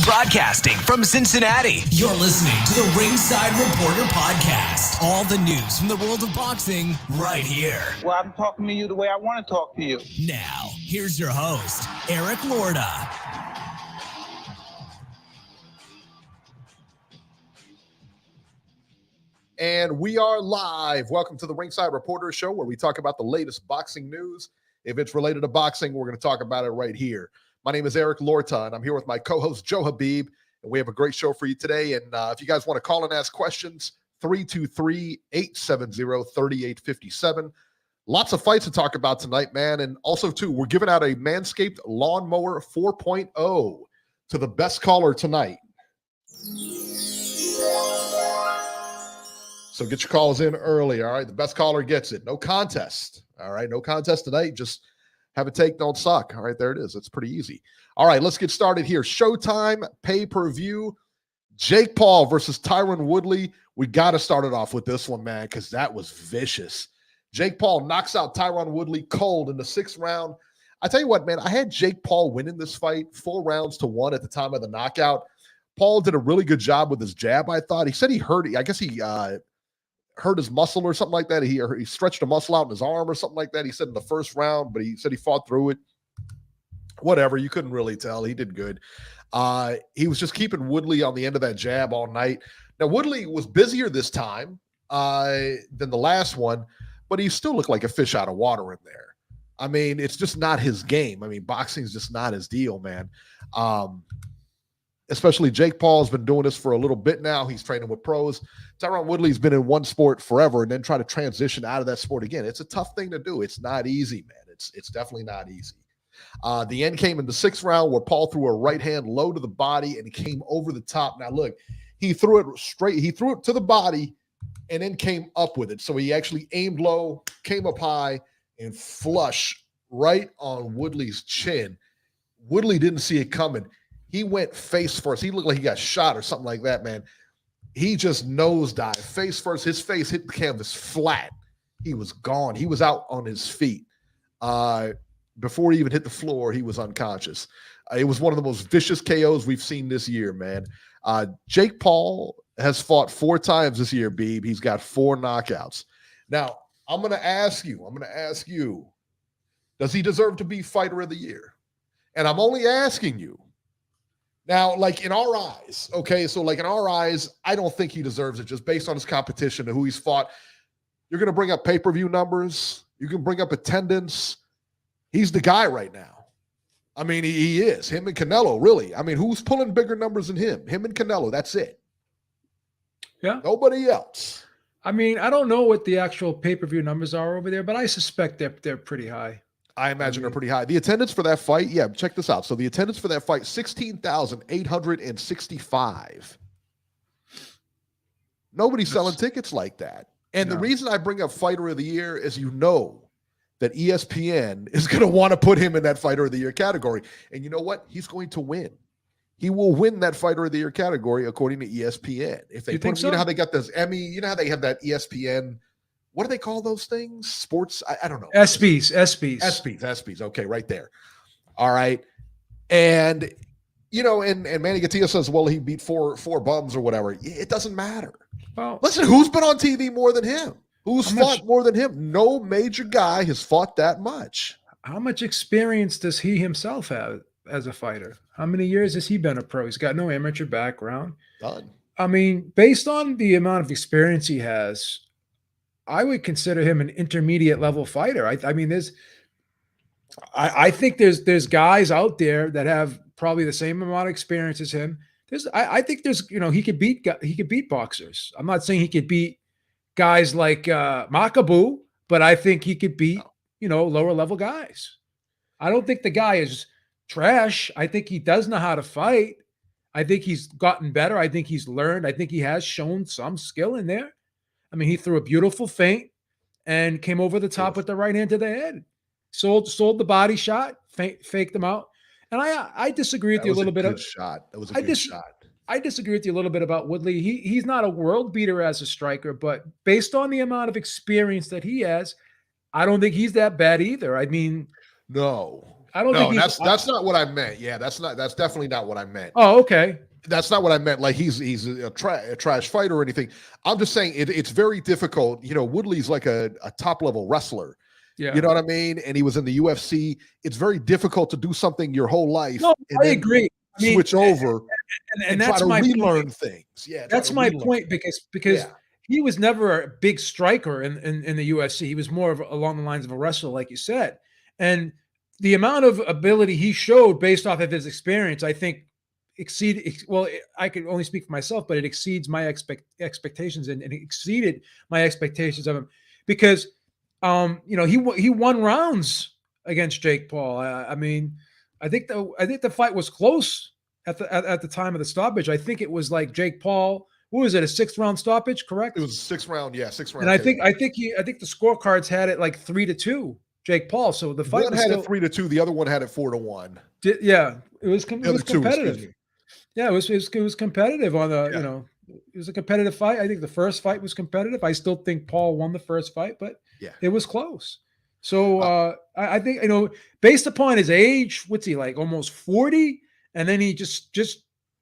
Broadcasting from Cincinnati, you're listening to the Ringside Reporter podcast. All the news from the world of boxing right here. Well, I'm talking to you the way I want to talk to you. Now, here's your host, Eric Lorda. And we are live. Welcome to the Ringside Reporter show, where we talk about the latest boxing news. If it's related to boxing, we're going to talk about it right here. My name is Eric Lorta, and I'm here with my co-host, Joe Habib, and we have a great show for you today. And if you guys want to call and ask questions, 323-870-3857. Lots of fights to talk about tonight, man. And also, too, we're giving out a Manscaped Lawnmower 4.0 to the best caller tonight. So get your calls in early, all right? The best caller gets it. No contest, all right? No contest tonight. Just have a take, don't suck. All right, there it is. It's pretty easy. All right, let's get started here. Showtime pay-per-view. Jake Paul versus Tyron Woodley. We got to start it off with this one, man, because that was vicious. Jake Paul knocks out Tyron Woodley cold in the 6th round. I tell you what, man, I had Jake Paul winning this fight 4-1 at the time of the knockout. Paul did a really good job with his jab, I thought. He said he hurt it. I guess he hurt his muscle or something like that. He stretched a muscle out in his arm or something like that. He said in the 1st round, but he said he fought through it. Whatever, you couldn't really tell. He did good. He was just keeping Woodley on the end of that jab all night. Now, Woodley was busier this time than the last one, but he still looked like a fish out of water in there. I mean, it's just not his game. I mean, boxing is just not his deal, man. Especially Jake Paul has been doing this for a little bit now. He's training with pros. Tyron Woodley's been in one sport forever and then try to transition out of that sport again. It's a tough thing to do. It's not easy, man. It's definitely not easy. The end came in the 6th round where Paul threw a right hand low to the body and he came over the top. Now, look, he threw it straight. He threw it to the body and then came up with it. So he actually aimed low, came up high, and flush right on Woodley's chin. Woodley didn't see it coming. He went face first. He looked like he got shot or something like that, man. He just nosedived face first. His face hit the canvas flat. He was gone. He was out on his feet. Before he even hit the floor, he was unconscious. It was one of the most vicious KOs we've seen this year, man. Jake Paul has fought 4 times this year, Beeb. He's got 4 knockouts. Now, I'm going to ask you, does he deserve to be Fighter of the Year? And I'm only asking you. Now, like in our eyes, okay, so like in our eyes, I don't think he deserves it just based on his competition and who he's fought. You're going to bring up pay-per-view numbers. You can bring up attendance. He's the guy right now. I mean, he is. Him and Canelo, really. I mean, who's pulling bigger numbers than him? Him and Canelo, that's it. Yeah. Nobody else. I mean, I don't know what the actual pay-per-view numbers are over there, but I suspect they're pretty high. I imagine they're pretty high. The attendance for that fight, yeah, check this out. So the attendance for that fight, 16,865. Nobody's selling tickets like that. And the reason I bring up Fighter of the Year is you know that ESPN is going to want to put him in that Fighter of the Year category. And you know what? He's going to win. He will win that Fighter of the Year category according to ESPN. If they put him, you know how they got those Emmy, you know how they have that ESPN, what do they call those things? Sports? I don't know. ESPYs. Okay, right there. All right. And, you know, and Manny Gattia says, well, he beat four bums or whatever. It doesn't matter. Well, listen, who's been on TV more than him? Who's fought more than him? No major guy has fought that much. How much experience does he himself have as a fighter? How many years has he been a pro? He's got no amateur background. Done. I mean, based on the amount of experience he has, I would consider him an intermediate level fighter. I mean, I think there's guys out there that have probably the same amount of experience as him. I think there's, you know, he could beat boxers. I'm not saying he could beat guys like Makabu, but I think he could beat, you know, lower level guys. I don't think the guy is trash. I think he does know how to fight. I think he's gotten better. I think he's learned. I think he has shown some skill in there. I mean, he threw a beautiful feint and came over the top with the right hand to the head. Sold the body shot, faked them out. And I disagree with you a little bit. That was a good shot. I disagree with you a little bit about Woodley. He's not a world beater as a striker, but based on the amount of experience that he has, I don't think he's that bad either. I mean, no. I don't think No, he's. that's not what I meant. Yeah, that's definitely not what I meant. Oh, okay. That's not what I meant. Like he's a trash fighter or anything. I'm just saying it's very difficult. Woodley's like a top level wrestler. Yeah. You know what I mean? And he was in the UFC. It's very difficult to do something your whole life. No, and I then agree. Switch over and try that's to my relearn point. things. Yeah, That's my point because Yeah. he was never a big striker in the UFC. He was more of along the lines of a wrestler, like you said. And the amount of ability he showed based off of his experience, I think I can only speak for myself, but it exceeds my expectations and it exceeded my expectations of him because he won rounds against Jake Paul. I mean, I think the fight was close at the time of the stoppage. I think it was like Jake Paul. What was it? A 6th-round stoppage, correct? It was a 6th-round. Yeah, 6th-round. And I think the scorecards had it like 3-2, Jake Paul. So the fight one was had still, it 3-2. The other one had it 4-1. Yeah, it was The other two, competitive. excuse me. Yeah, it was competitive on the it was a competitive fight. I think the first fight was competitive. I still think Paul won the first fight, but it was close. So I think based upon his age, what's he like, almost 40, and then he just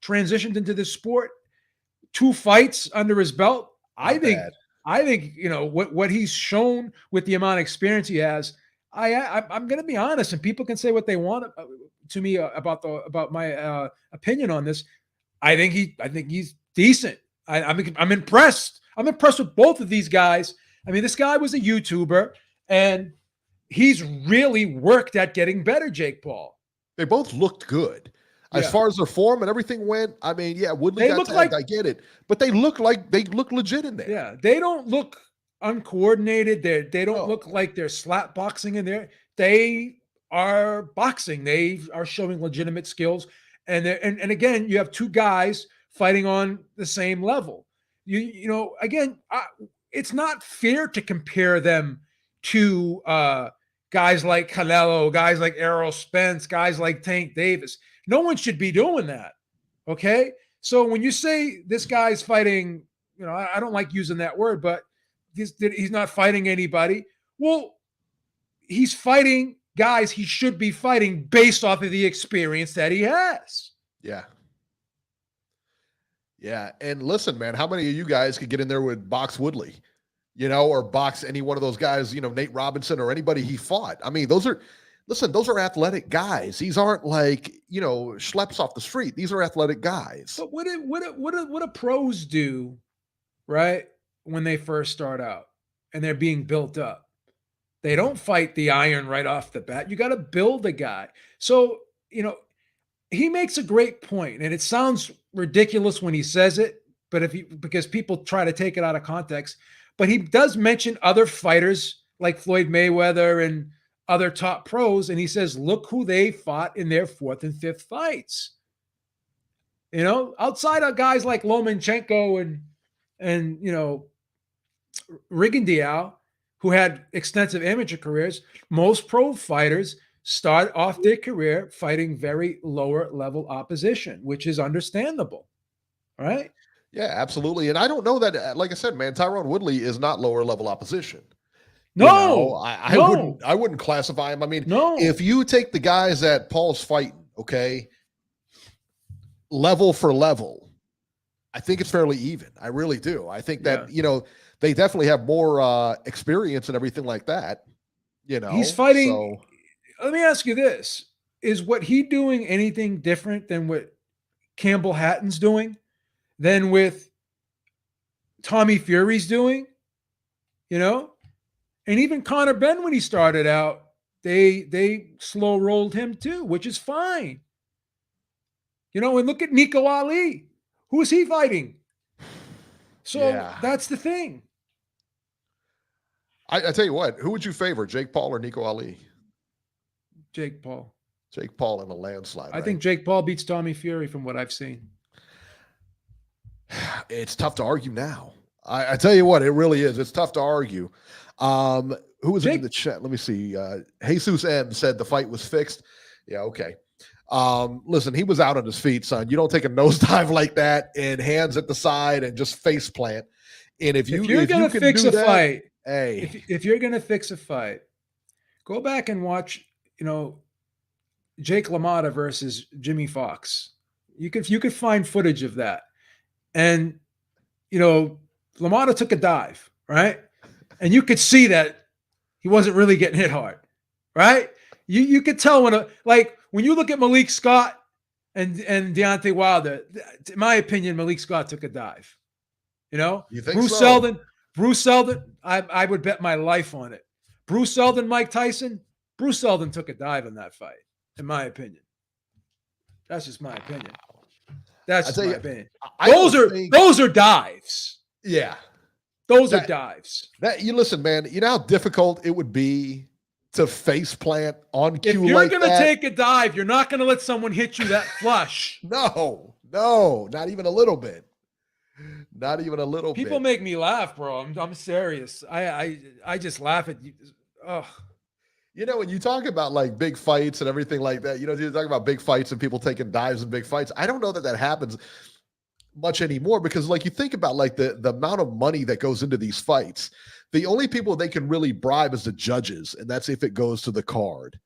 transitioned into this sport, 2 fights under his belt. I think what he's shown with the amount of experience he has. I'm going to be honest, and people can say what they want to me about my opinion on this. I think he's decent. I'm impressed. I'm impressed with both of these guys. I mean, this guy was a YouTuber, and he's really worked at getting better, Jake Paul. They both looked good. As far as their form and everything went, I mean, Woodley got tagged, I get it. But they look legit in there. Yeah, they don't look uncoordinated. They don't look like they're slap boxing in there. They are boxing. They are showing legitimate skills. And again, you have 2 guys fighting on the same level. Again, it's not fair to compare them to guys like Canelo, guys like Errol Spence, guys like Tank Davis. No one should be doing that. Okay. So when you say this guy's fighting, I don't like using that word, but he's not fighting anybody. Well, he's fighting guys he should be fighting based off of the experience that he has. Yeah. Yeah. And listen, man, how many of you guys could get in there with box Woodley, or box any one of those guys, Nate Robinson or anybody he fought? I mean, those are athletic guys. These aren't like, schleps off the street. These are athletic guys. But what do pros do, right, when they first start out and they're being built up? They don't fight the iron right off the bat. You got to build a guy. So, he makes a great point, and it sounds ridiculous when he says it, but because people try to take it out of context, but he does mention other fighters like Floyd Mayweather and other top pros, and he says, look who they fought in their 4th and 5th fights. Outside of guys like Lomachenko and Rigondeaux, who had extensive amateur careers, most pro fighters start off their career fighting very lower level opposition, which is understandable, right? Yeah, absolutely. And I don't know that, like I said, man, Tyron Woodley is not lower level opposition. No, I wouldn't classify him. I mean, if you take the guys that Paul's fighting, okay, level for level, I think it's fairly even. I really do. I think that, they definitely have more experience and everything like that. He's fighting. So. Let me ask you this. Is what he doing anything different than what Campbell Hatton's doing? Than with Tommy Fury's doing? And even Conor Benn, when he started out, they slow rolled him too, which is fine. And look at Nico Ali. Who is he fighting? So that's the thing. I tell you what, who would you favor, Jake Paul or Nico Ali? Jake Paul. Jake Paul in a landslide. I think Jake Paul beats Tommy Fury from what I've seen. It's tough to argue now. I tell you what, it really is. It's tough to argue. Who was in the chat? Let me see. Jesus M said the fight was fixed. Yeah, okay. Listen, he was out on his feet, son. You don't take a nosedive like that and hands at the side and just face plant. And if you're going to fix a fight, if you're going to fix a fight, go back and watch, Jake LaMotta versus Jimmy Fox. You could find footage of that. And, LaMotta took a dive, right? And you could see that he wasn't really getting hit hard, right? You could tell when you look at Malik Scott and Deontay Wilder, in my opinion, Malik Scott took a dive. You think Bruce so? Seldon, I would bet my life on it. Bruce Seldon, Mike Tyson, Bruce Seldon took a dive in that fight, in my opinion. That's just my opinion. That's just my opinion. Those are dives. Yeah. Those are dives. You listen, man, you know how difficult it would be to face plant on cue. If you're going to take a dive, you're not going to let someone hit you that flush. No, not even a little bit. Not even a little bit. People make me laugh, bro. I'm serious. I just laugh at you. Oh. When you talk about like big fights and everything like that, you talk about big fights and people taking dives in big fights. I don't know that happens much anymore because like you think about like the amount of money that goes into these fights. The only people they can really bribe is the judges, and that's if it goes to the card.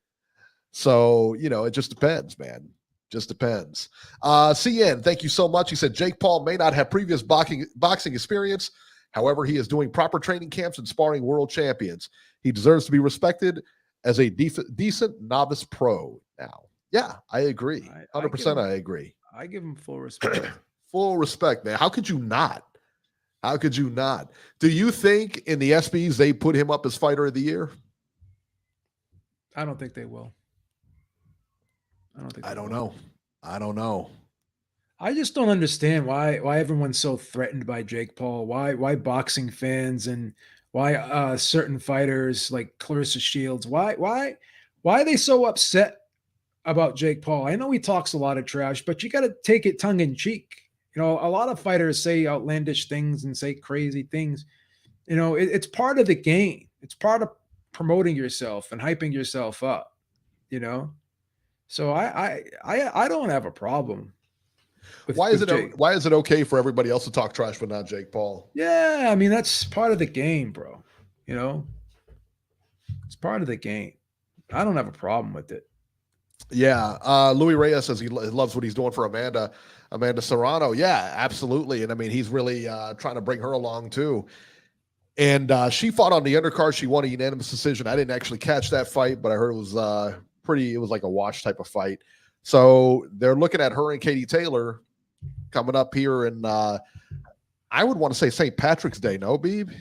So, it just depends, man. Just depends. CN, thank you so much. He said Jake Paul may not have previous boxing experience. However, he is doing proper training camps and sparring world champions. He deserves to be respected as a decent novice pro now. Yeah, I agree. 100% I agree. I give him full respect. Full respect, man. How could you not? How could you not? Do you think in the ESPYs they put him up as fighter of the year? I don't think they will. I don't know. I just don't understand why everyone's so threatened by Jake Paul. Why boxing fans and why certain fighters like Clarissa Shields, why are they so upset about Jake Paul? I know he talks a lot of trash, but you got to take it tongue in cheek. A lot of fighters say outlandish things and say crazy things. It's part of the game. It's part of promoting yourself and hyping yourself up, So I don't have a problem. Why is it okay for everybody else to talk trash but not Jake Paul? Yeah, I mean that's part of the game, bro. It's part of the game. I don't have a problem with it. Yeah, Louis Reyes says he loves what he's doing for Amanda Serrano. Yeah, absolutely. And I mean, he's really trying to bring her along too. And she fought on the undercard. She won a unanimous decision. I didn't actually catch that fight, but I heard it was it was like a wash type of fight. So they're looking at her and Katie Taylor coming up here. And I would want to say St. Patrick's Day. No, Beeb?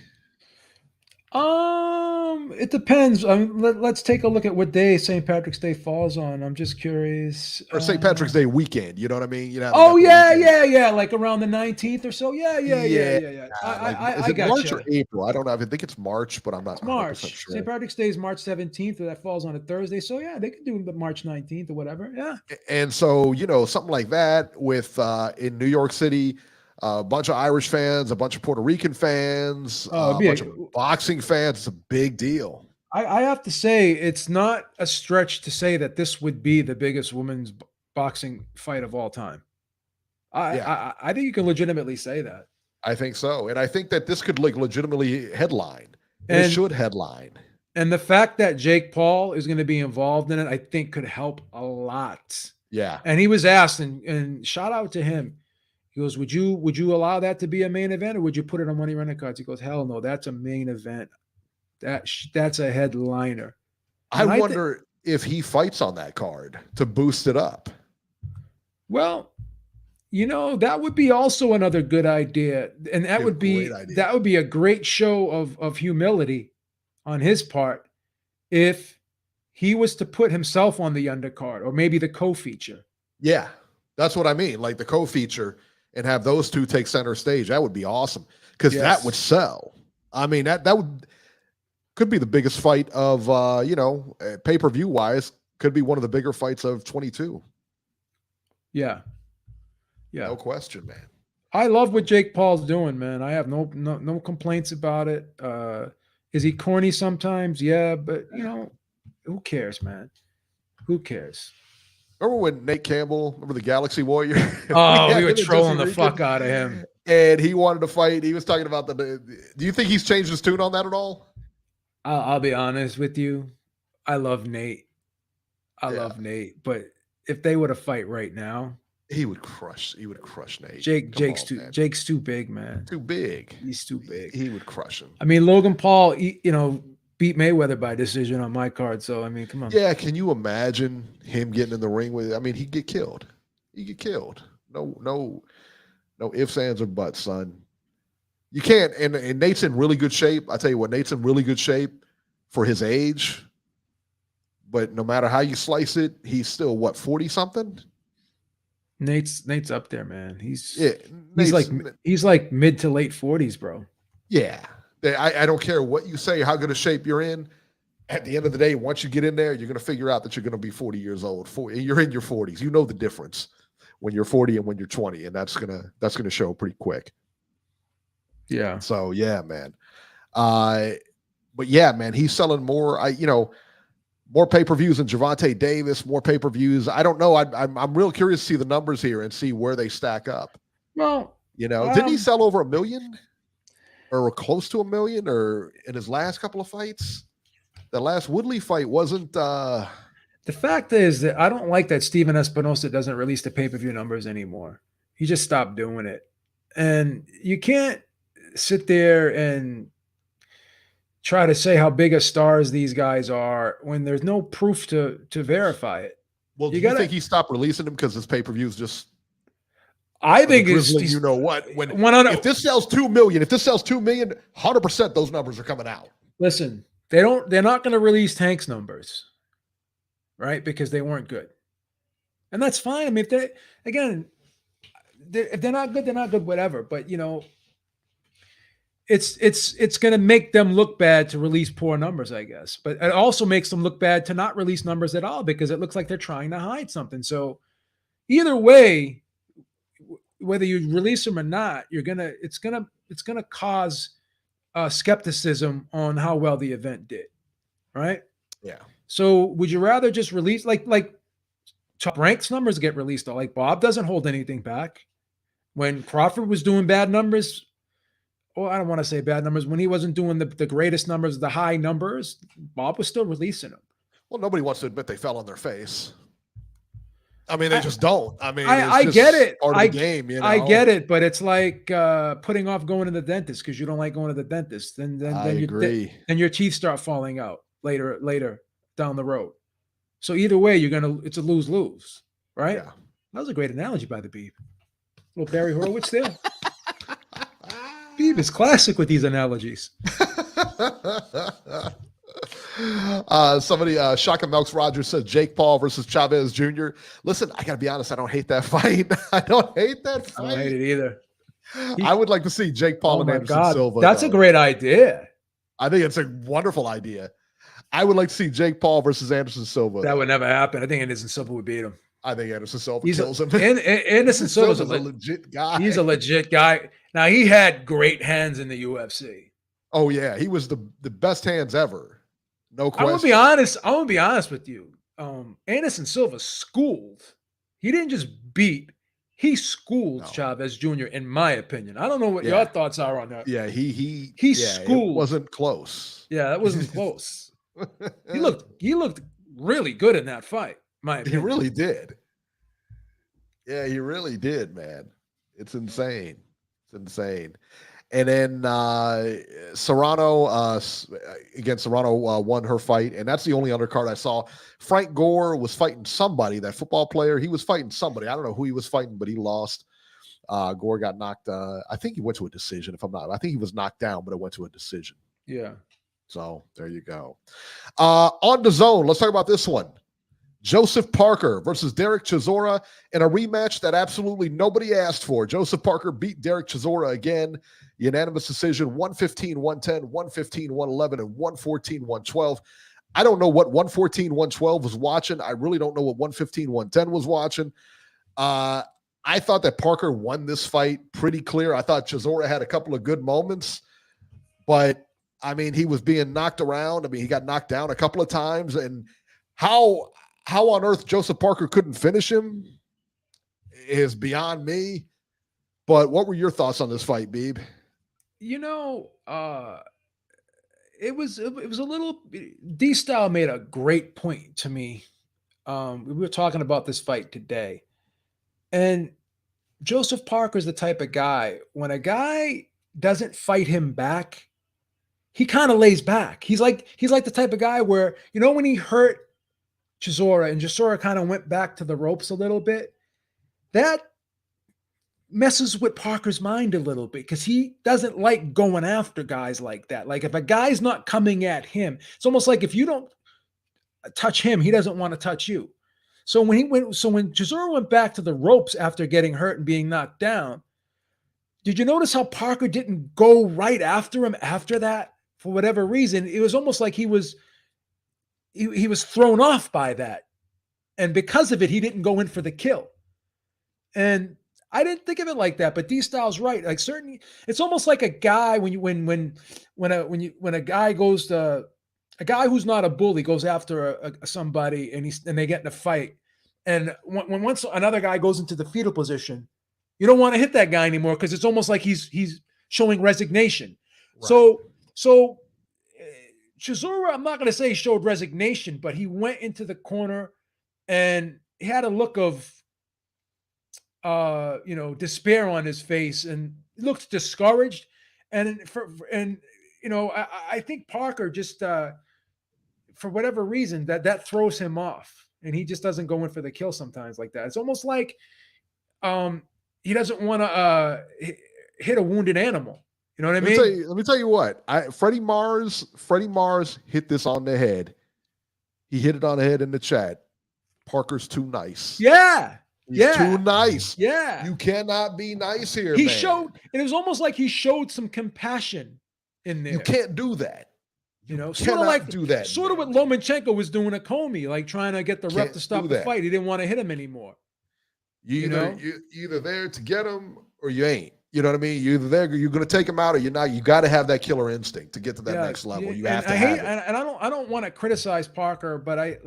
It depends. Let's take a look at what day St. Patrick's Day falls on. I'm just curious. Or St. Patrick's Day weekend. You know what I mean? Yeah. Like around the 19th or so. Yeah. Is it March or April? I don't know. I think it's March, but I'm not 100% March. sure. St. Patrick's Day is March 17th, or that falls on a Thursday. So yeah, they could do the March 19th or whatever. Yeah. And so something like that with in New York City. A bunch of Irish fans, a bunch of Puerto Rican fans, a bunch of boxing fans. It's a big deal. I have to say, it's not a stretch to say that this would be the biggest women's boxing fight of all time. I think you can legitimately say that. I think so. And I think that this could legitimately headline. And it should headline. And the fact that Jake Paul is going to be involved in it, I think could help a lot. Yeah. And he was asked, and shout out to him. He goes, would you allow that to be a main event, or would you put it on money running cards? He goes, hell no, that's a main event. That's a headliner. And I wonder if he fights on that card to boost it up. Well, that would be also another good idea. And that would be a great show of humility on his part if he was to put himself on the undercard or maybe the co-feature. Yeah, that's what I mean. Like the co-feature. And have those two take center stage. That would be awesome because that would sell. I mean, that could be the biggest fight of pay-per-view wise. Could be one of the bigger fights of 22. Yeah, no question, man. I love what Jake Paul's doing, man. I have no complaints about it. Is he corny sometimes? Yeah, but who cares, man? Who cares? Remember when Nate Campbell, remember the Galaxy Warrior? Oh, we were trolling the fuck out of him. And he wanted to fight. He was talking about do you think he's changed his tune on that at all? I'll be honest with you. I love Nate. I love Nate, but if they were to fight right now, he would crush Nate. Jake's too big, man. Too big. He's too big. He would crush him. I mean, Logan Paul, beat Mayweather by decision on my card. So I mean, come on. Yeah, can you imagine him getting in the ring with? I mean, he'd get killed. He'd get killed. No ifs, ands, or buts, son. You can't. And Nate's in really good shape. I tell you what, Nate's in really good shape for his age. But no matter how you slice it, he's still 40 something. Nate's up there, man. He's like mid to late 40s, bro. Yeah, I don't care what you say, how good a shape you're in. At the end of the day, once you get in there, you're going to figure out that you're going to be 40 years old. You're in your 40s. You know the difference when you're 40 and when you're 20, and that's gonna show pretty quick. Yeah. So yeah, man. But yeah, man, he's selling more. More pay-per-views than Gervonta Davis, more pay-per-views. I don't know. I'm real curious to see the numbers here and see where they stack up. Well, didn't he sell over 1 million or close to 1 million or in his last couple of fights? The last Woodley fight wasn't. The fact is that I don't like that Steven Espinosa doesn't release the pay-per-view numbers anymore. He just stopped doing it. And you can't sit there and try to say how big of stars these guys are when there's no proof to verify it. Well, do you think he stopped releasing them because his pay-per-views just? I think it's you know what? If this sells 2 million, 100% those numbers are coming out. Listen, they're not going to release Tank's numbers, right? Because they weren't good, and that's fine. I mean, if they're not good, they're not good. Whatever, but It's going to make them look bad to release poor numbers, I guess. But it also makes them look bad to not release numbers at all because it looks like they're trying to hide something. So either way, whether you release them or not, it's gonna cause skepticism on how well the event did, right? Yeah. So would you rather just release like Top Rank's numbers get released? Like Bob doesn't hold anything back. When Crawford was doing bad numbers. Well, I don't want to say bad numbers. When he wasn't doing the greatest numbers, the high numbers, Bob was still releasing them. Well, nobody wants to admit they fell on their face. I mean, they just don't. I mean, I get it. Part of the game, I get it, but it's like putting off going to the dentist because you don't like going to the dentist. Then your teeth start falling out later down the road. So either way, it's a lose-lose, right? Yeah. That was a great analogy by the Beeb. Little Barry Horowitz there. Beeb is classic with these analogies. Somebody, Shaka Melks Rogers says Jake Paul versus Chavez Jr. Listen, I got to be honest. I don't hate that fight. I don't hate that fight. I don't hate it either. I would like to see Jake Paul and Anderson Silva. That's a great idea. I think it's a wonderful idea. I would like to see Jake Paul versus Anderson Silva. That would never happen. I think Anderson Silva would beat him. I think Anderson Silva kills him. Anderson Silva's a legit guy. He's a legit guy. Now, he had great hands in the UFC. Oh, yeah. He was the best hands ever. No question. I want to be honest with you. Anderson Silva schooled. He didn't just beat. He schooled Chavez Jr., in my opinion. I don't know what your thoughts are on that. Yeah, he schooled. It wasn't close. Yeah, that wasn't close. He looked really good in that fight. My opinion. He really did. Yeah, he really did, man. It's insane. It's insane. And then Serrano won her fight, and that's the only undercard I saw. Frank Gore was fighting somebody, that football player. He was fighting somebody. I don't know who he was fighting, but he lost. Gore got knocked. I think he went to a decision, if I'm not. I think he was knocked down, but it went to a decision. Yeah. So there you go. On the zone, let's talk about this one. Joseph Parker versus Derek Chizora in a rematch that absolutely nobody asked for. Joseph Parker beat Derek Chizora again. Unanimous decision, 115-110, 115-111, and 114-112. I don't know what 114-112 was watching. I really don't know what 115-110 was watching. I thought that Parker won this fight pretty clear. I thought Chizora had a couple of good moments, but, I mean, he was being knocked around. I mean, he got knocked down a couple of times, and how on earth Joseph Parker couldn't finish him is beyond me. But what were your thoughts on this fight, Beeb? It was a little. D-Style made a great point to me We were talking about this fight today, and Joseph Parker is the type of guy, when a guy doesn't fight him back, he kind of lays back. He's like the type of guy where, when he hurt Chizora and Chisora kind of went back to the ropes a little bit, that messes with Parker's mind a little bit because he doesn't like going after guys like that. Like if a guy's not coming at him, it's almost like if you don't touch him, he doesn't want to touch you. So when Chisora went back to the ropes after getting hurt and being knocked down, did you notice how Parker didn't go right after him after that? For whatever reason, it was almost like he was thrown off by that. And because of it, he didn't go in for the kill. And I didn't think of it like that, but D-Style's right. Like it's almost like a guy when a guy goes to a guy who's not a bully goes after somebody and they get in a fight, and when once another guy goes into the fetal position, you don't want to hit that guy anymore because it's almost like he's showing resignation. Right. So Chizora, I'm not going to say he showed resignation, but he went into the corner and he had a look of despair on his face and looked discouraged. I think Parker just for whatever reason that throws him off, and he just doesn't go in for the kill sometimes like that. It's almost like he doesn't want to hit a wounded animal. You know what I mean? Let me tell you what. Freddie Mars hit this on the head. He hit it on the head in the chat. Parker's too nice. Yeah. He's too nice. Yeah. You cannot be nice here, He man. showed, it was almost like he showed some compassion in there. You can't do that. Sort of like do that. Sort of what Lomachenko was doing to Comey, like trying to get the ref to stop the fight. He didn't want to hit him anymore. You're either there to get him or you ain't. You know what I mean? You're either there, you're going to take him out, or you're not. You got to have that killer instinct to get to that next level. You have to have it. And I don't want to criticize Parker, but I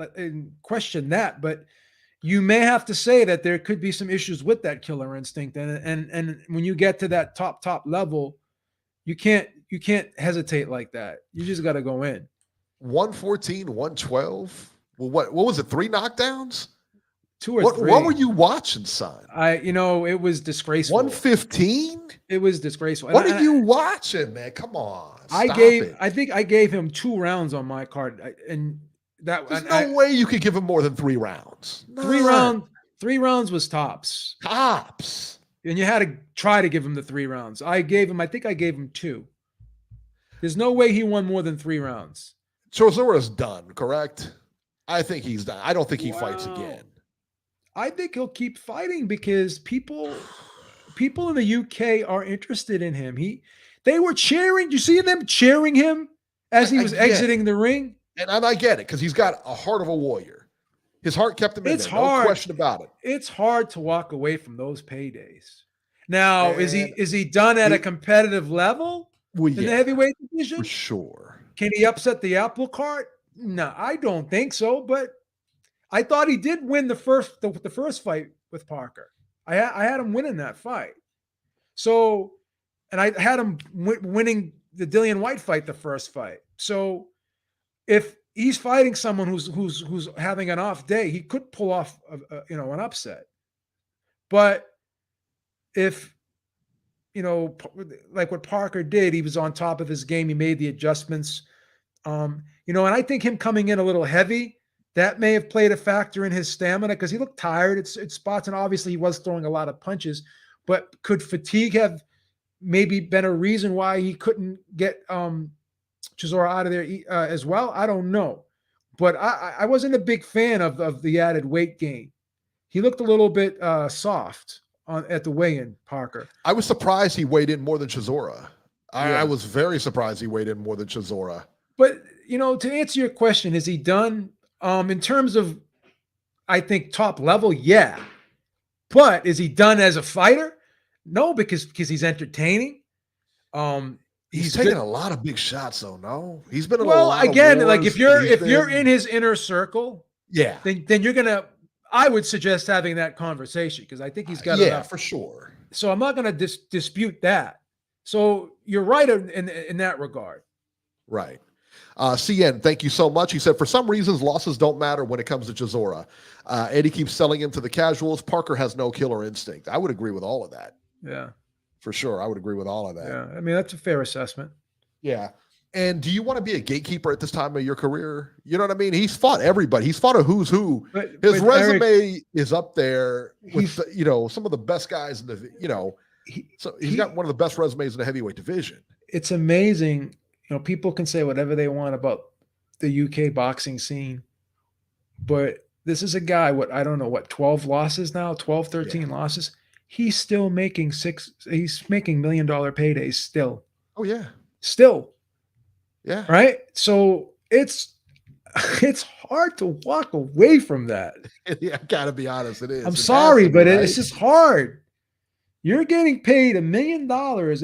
question that. But you may have to say that there could be some issues with that killer instinct, and when you get to that top level, you can't hesitate like that. You just got to go in. 114, 112. Well, what was it? 3 knockdowns? 2 or 3. What were you watching, son? It was disgraceful. 115? It was disgraceful. What are you watching, man? Come on. I think I gave him 2 rounds on my card, and that there's no way you could give him more than 3 rounds. None. 3 rounds was tops. Tops. And you had to try to give him the 3 rounds. I think I gave him 2. There's no way he won more than 3 rounds. Chizora's done, correct? I think he's done. I don't think he fights again. I think he'll keep fighting because people in the UK are interested in him. They were cheering. You see them cheering him as he was exiting the ring? And I get it because he's got a heart of a warrior. His heart kept him in there. No question about it. It's hard to walk away from those paydays. Now, is he done at a competitive level in the heavyweight division? For sure. Can he upset the apple cart? No, I don't think so. But I thought he did win the first fight with Parker. I had him winning that fight. So, and I had him winning the Dillian White fight, the first fight. So, if he's fighting someone who's having an off day, he could pull off an upset. But if like what Parker did, he was on top of his game. He made the adjustments. And I think him coming in a little heavy, that may have played a factor in his stamina because he looked tired at spots, and obviously he was throwing a lot of punches. But could fatigue have maybe been a reason why he couldn't get Chizora out of there as well? I don't know. But I wasn't a big fan of the added weight gain. He looked a little bit soft at the weigh-in, Parker. I was surprised he weighed in more than Chizora. I was very surprised he weighed in more than Chizora. But, to answer your question, is he done? In terms of, I think, top level, yeah. But is he done as a fighter? No, because he's entertaining. He's taking a lot of big shots, though. No, he's been in a lot of wars. Like if you're in his inner circle, yeah, then you're gonna. I would suggest having that conversation because I think he's got enough for sure. So I'm not going to dispute that. So you're right in that regard. Right. CN, thank you so much. He said, for some reasons, losses don't matter when it comes to Chizora. Eddie keeps selling him to the casuals. Parker has no killer instinct. I would agree with all of that. Yeah. For sure. I would agree with all of that. Yeah. I mean, that's a fair assessment. Yeah. And do you want to be a gatekeeper at this time of your career? You know what I mean? He's fought everybody. He's fought a who's who. His resume Eric, is up there with, some of the best guys in the, so he's got one of the best resumes in the heavyweight division. It's amazing. People can say whatever they want about the UK boxing scene, but this is a guy, 12 losses now, 12, 13 losses. He's still making he's making $1 million paydays still. Oh yeah. Still. Yeah. Right. So it's hard to walk away from that. Yeah. I gotta be honest. It is. I'm sorry, but it's just hard. You're getting paid $1 million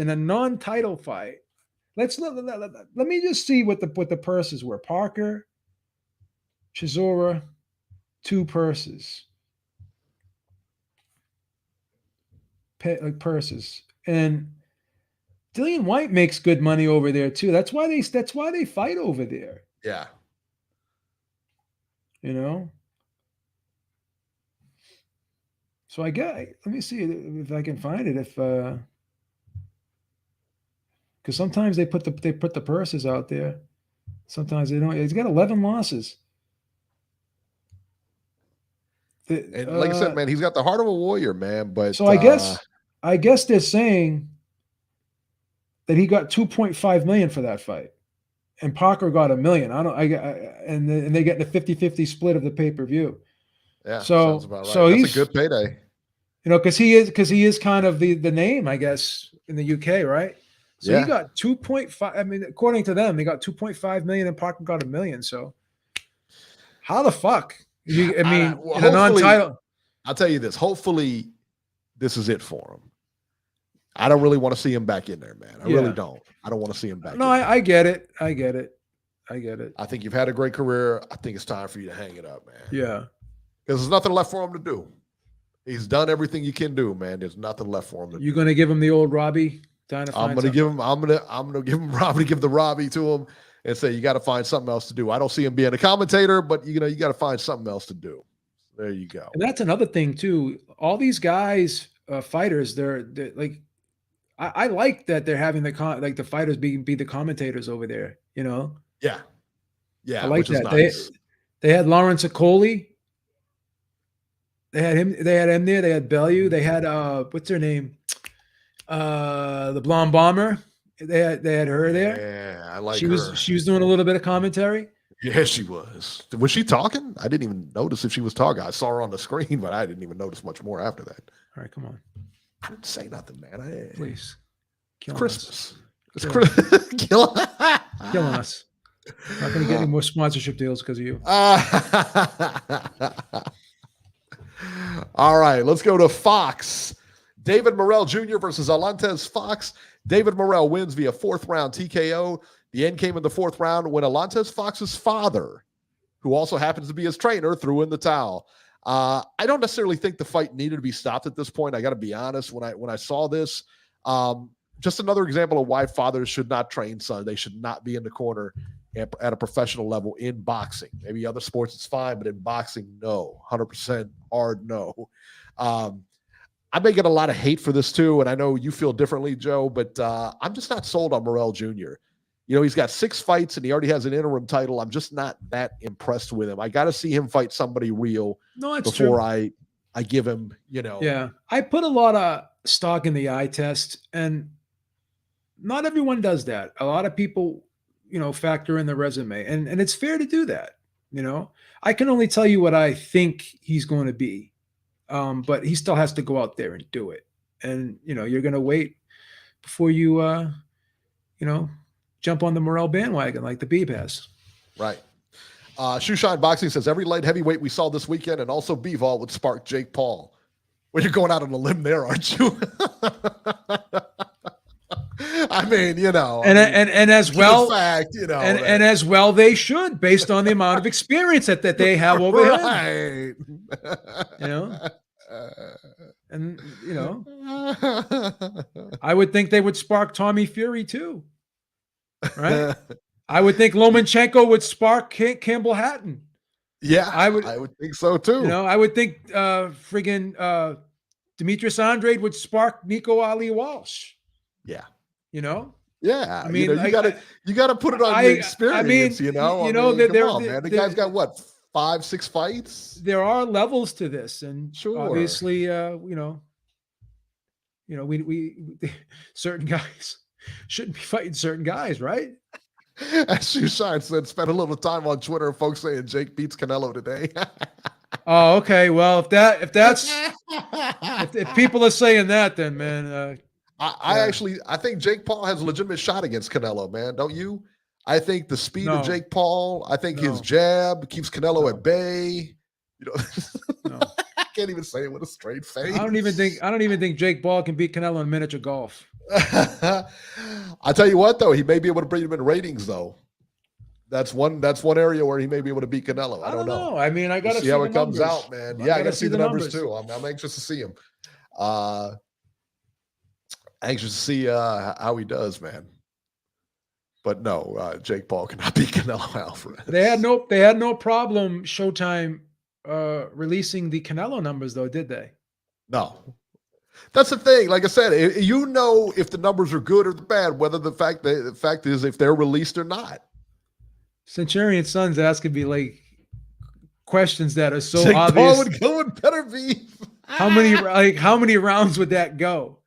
in a non-title fight. Let me just see what the purses were. Parker, Chizora, 2 purses. Purses. And Dillian White makes good money over there too. That's why they fight over there. Yeah. So let me see if I can find it. Because sometimes they put the purses out there. Sometimes they don't. He's got 11 losses. And like I said, man, he's got the heart of a warrior, man. But so I guess they're saying that he got $2.5 million for that fight, and Parker got $1 million. And they get the 50-50 split of the pay-per-view. Yeah, sounds about right. So that's a good payday. Because he is kind of the name, I guess, in the UK, right? So he got 2.5. I mean, according to them, they got 2.5 million, and Parker got $1 million. So how the fuck? In a non-title. I'll tell you this. Hopefully, this is it for him. I don't really want to see him back in there, man. I really don't. I don't want to see him back. No, I get it. I get it. I think you've had a great career. I think it's time for you to hang it up, man. Yeah. Because there's nothing left for him to do. He's done everything you can do, man. There's nothing left for him to do. You gonna give him the old Robbie? I'm gonna give him Robbie, give the Robbie to him and say you got to find something else to do. I don't see him being a commentator, but you got to find something else to do. There you go. And that's another thing too. All these guys, fighters, they're like, I like that they're having the fighters be the commentators over there. Yeah. I like that. Nice. They had Lawrence Okoli. They had him. They had him there. They had Bellew. They had what's her name? The blonde bomber. They had her there. Yeah, I like her. She was doing a little bit of commentary. Yeah, she was. Was she talking? I didn't even notice if she was talking. I saw her on the screen, but I didn't even notice much more after that. All right, come on. I didn't say nothing, man. Please. It's Christmas. It's Christmas. Killing us. Not going to get any more sponsorship deals because of you. All right, let's go to Fox. David Morel Jr. versus Alantez Fox. David Morel wins via 4th round TKO. The end came in the 4th round when Alantez Fox's father, who also happens to be his trainer, threw in the towel. I don't necessarily think the fight needed to be stopped at this point. I got to be honest. When I saw this, just another example of why fathers should not train sons. They should not be in the corner at a professional level in boxing. Maybe other sports it's fine, but in boxing, no. 100% hard no. I may get a lot of hate for this too, and I know you feel differently, Joe, but I'm just not sold on Morel Jr. He's got 6 fights, and he already has an interim title. I'm just not that impressed with him. I got to see him fight somebody real before I give him, Yeah, I put a lot of stock in the eye test, and not everyone does that. A lot of people, factor in the resume, and it's fair to do that. I can only tell you what I think he's going to be. But he still has to go out there and do it. And, you're going to wait before you, jump on the Morel bandwagon like the Beeb has. Right. Shoeshine Boxing says every light heavyweight we saw this weekend and also Bivol would spark Jake Paul. Well, you're going out on a limb there, aren't you? I mean, and as well, fact, and as well they should, based on the amount of experience that they have over right. him. And I would think they would spark Tommy Fury too, right? I would think Lomachenko would spark Campbell Hatton. Yeah, I would think so too. I would think Demetrius Andrade would spark Nico Ali Walsh. Yeah. I mean, you gotta put it on your experience. Come on, man. The guy's got what, 5-6 fights. There are levels to this, and sure, obviously, we certain guys shouldn't be fighting certain guys, right? As Shushan said, spent a little time on Twitter, folks saying Jake beats Canelo today. Oh, okay. Well, if people are saying that, then man. I think Jake Paul has a legitimate shot against Canelo, man. Don't you? I think the speed of Jake Paul, I think his jab keeps Canelo at bay. I can't even say it with a straight face. I don't even think Jake Paul can beat Canelo in miniature golf. I tell you what, though, he may be able to bring him in ratings, though. That's one area where he may be able to beat Canelo. I don't know. I mean, I got to see how it comes out, man. I got to see the numbers too. I'm anxious to see him. Anxious to see how he does, man. But no, Jake Paul cannot beat Canelo Alvarez. They had no problem Showtime releasing the Canelo numbers, though, did they? No. That's the thing. Like I said, if the numbers are good or bad, whether the fact is if they're released or not. Centurion Son's asking me like questions that are so Jake obvious. Paul would go and better be. How many rounds would that go?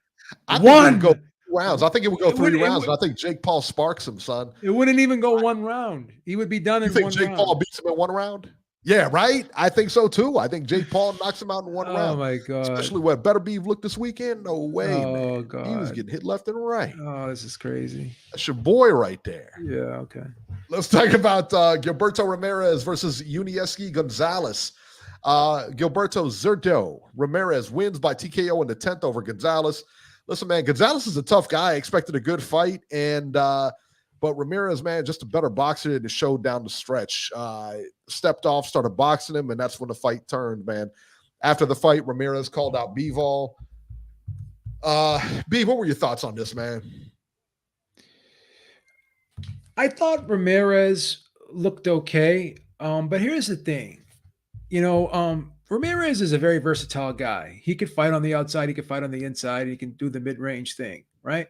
I think it would go 2 rounds. I think it would go 3 rounds. I think Jake Paul sparks him, son. It wouldn't even go 1 round. He would be done in 1 round. You think Jake Paul beats him in 1 round? Yeah, right? I think so, too. I think Jake Paul knocks him out in 1 round. Oh, my God. Especially what Better Beef looked this weekend? No way, man. God. He was getting hit left and right. Oh, this is crazy. That's your boy right there. Yeah, okay. Let's talk about Gilberto Ramirez versus Yunieski Gonzalez. Gilberto Zurdo Ramirez wins by TKO in the 10th over Gonzalez. Listen, man, Gonzalez is a tough guy. I expected a good fight, but Ramirez, man, just a better boxer than it showed down the stretch. Stepped off, started boxing him, and that's when the fight turned, man. After the fight, Ramirez called out Bivol. B, what were your thoughts on this, man? I thought Ramirez looked okay, but here's the thing. Ramirez is a very versatile guy. He could fight on the outside. He could fight on the inside. He can do the mid-range thing, right?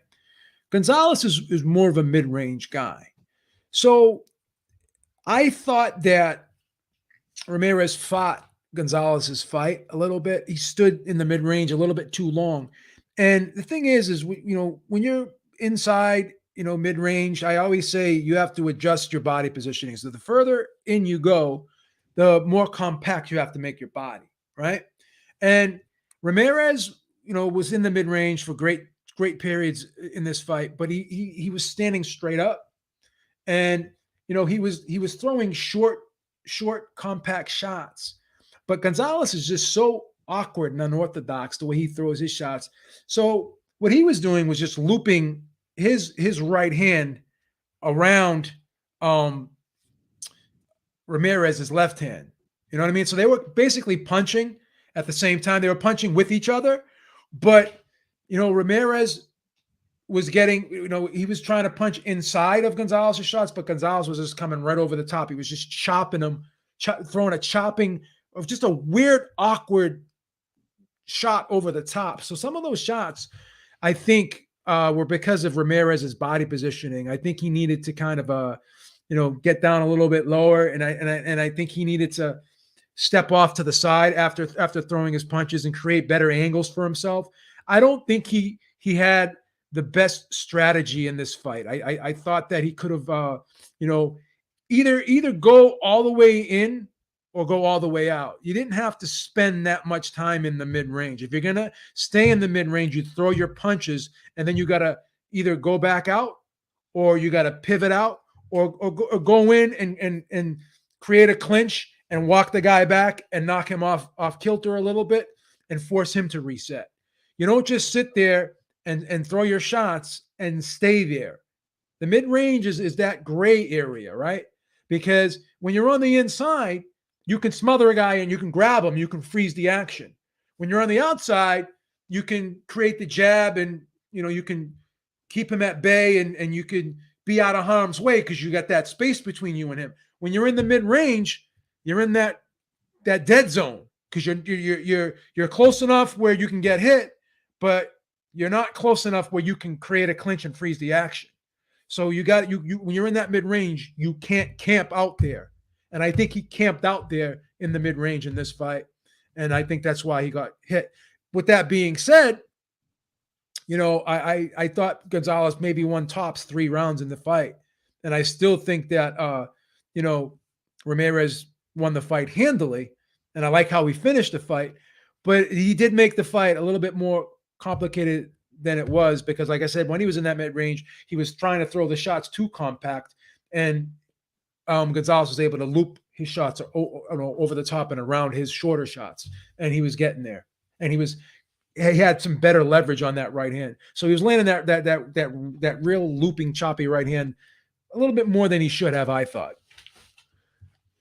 Gonzalez is more of a mid-range guy. So I thought that Ramirez fought Gonzalez's fight a little bit. He stood in the mid-range a little bit too long. And the thing is when you're inside, mid-range, I always say you have to adjust your body positioning. So the further in you go, the more compact you have to make your body, right? And Ramirez, was in the mid-range for great periods in this fight, but he was standing straight up, and he was throwing short compact shots. But Gonzalez is just so awkward and unorthodox the way he throws his shots. So what he was doing was just looping his right hand around Ramirez's left hand. You know what I mean? So they were basically punching at the same time. They were punching with each other, but Ramirez was getting, he was trying to punch inside of Gonzalez's shots, but Gonzalez was just coming right over the top. He was just chopping him, throwing a chopping of just a weird, awkward shot over the top. So some of those shots, I think, were because of Ramirez's body positioning. I think he needed to kind of, get down a little bit lower, and I think he needed to step off to the side after throwing his punches and create better angles for himself. I don't think he had the best strategy in this fight. I thought that he could have, either go all the way in or go all the way out. You didn't have to spend that much time in the mid-range. If you're going to stay in the mid-range, you throw your punches, and then you got to either go back out, or you got to pivot out, or go in and create a clinch and walk the guy back and knock him off kilter a little bit and force him to reset. You don't just sit there and throw your shots and stay there. The mid-range is that gray area, right? Because when you're on the inside, you can smother a guy and you can grab him. You can freeze the action. When you're on the outside, you can create the jab and, you can keep him at bay, and you can be out of harm's way because you got that space between you and him. When you're in the mid-range, you're in that dead zone because you're close enough where you can get hit, but you're not close enough where you can create a clinch and freeze the action. So you when you're in that mid-range, you can't camp out there. And I think he camped out there in the mid-range in this fight. And I think that's why he got hit. With that being said, I thought Gonzalez maybe won tops 3 rounds in the fight. And I still think that, Ramirez won the fight handily. And I like how he finished the fight. But he did make the fight a little bit more complicated than it was because, like I said, when he was in that mid-range, he was trying to throw the shots too compact. And Gonzalez was able to loop his shots over the top and around his shorter shots. And he was getting there. And he had some better leverage on that right hand. So he was landing that real looping, choppy right hand a little bit more than he should have, I thought.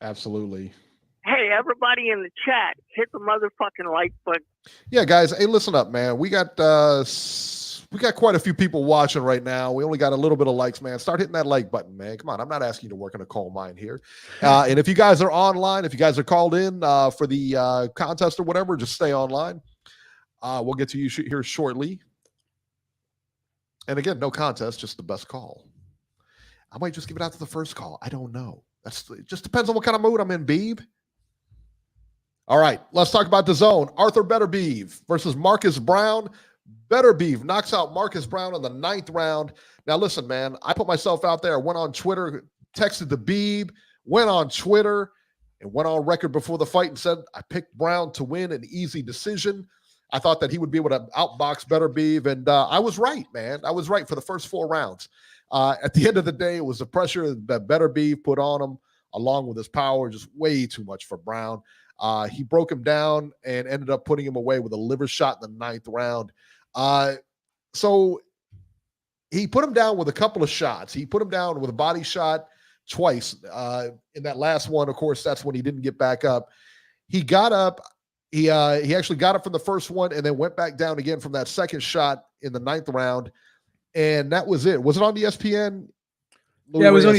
Absolutely. Hey, everybody in the chat, hit the motherfucking like button. Yeah, guys. Hey, listen up, man. We got quite a few people watching right now. We only got a little bit of likes, man. Start hitting that like button, man. Come on. I'm not asking you to work in a coal mine here. And if you guys are online, if you guys are called in for the contest or whatever, just stay online. We'll get to you here shortly. And again, no contest, just the best call. I might just give it out to the first call. I don't know. It just depends on what kind of mood I'm in, Beeb. All right, let's talk about the zone. Arthur Beterbiev versus Marcus Brown. Beterbiev knocks out Marcus Brown in the 9th round. Now, listen, man, I put myself out there. I went on Twitter, texted the Beeb, went on Twitter, and went on record before the fight and said I picked Brown to win an easy decision. I thought that he would be able to outbox Beterbiev, and I was right, man. I was right for the first 4 rounds. At the end of the day, it was the pressure that Beterbiev put on him, along with his power, just way too much for Brown. He broke him down and ended up putting him away with a liver shot in the 9th round. So he put him down with a couple of shots. He put him down with a body shot twice. In that last one, of course, that's when he didn't get back up. He got up. He actually got up from the first one and then went back down again from that second shot in the 9th round. And that was it. Was it on the ESPN? Yeah, it was on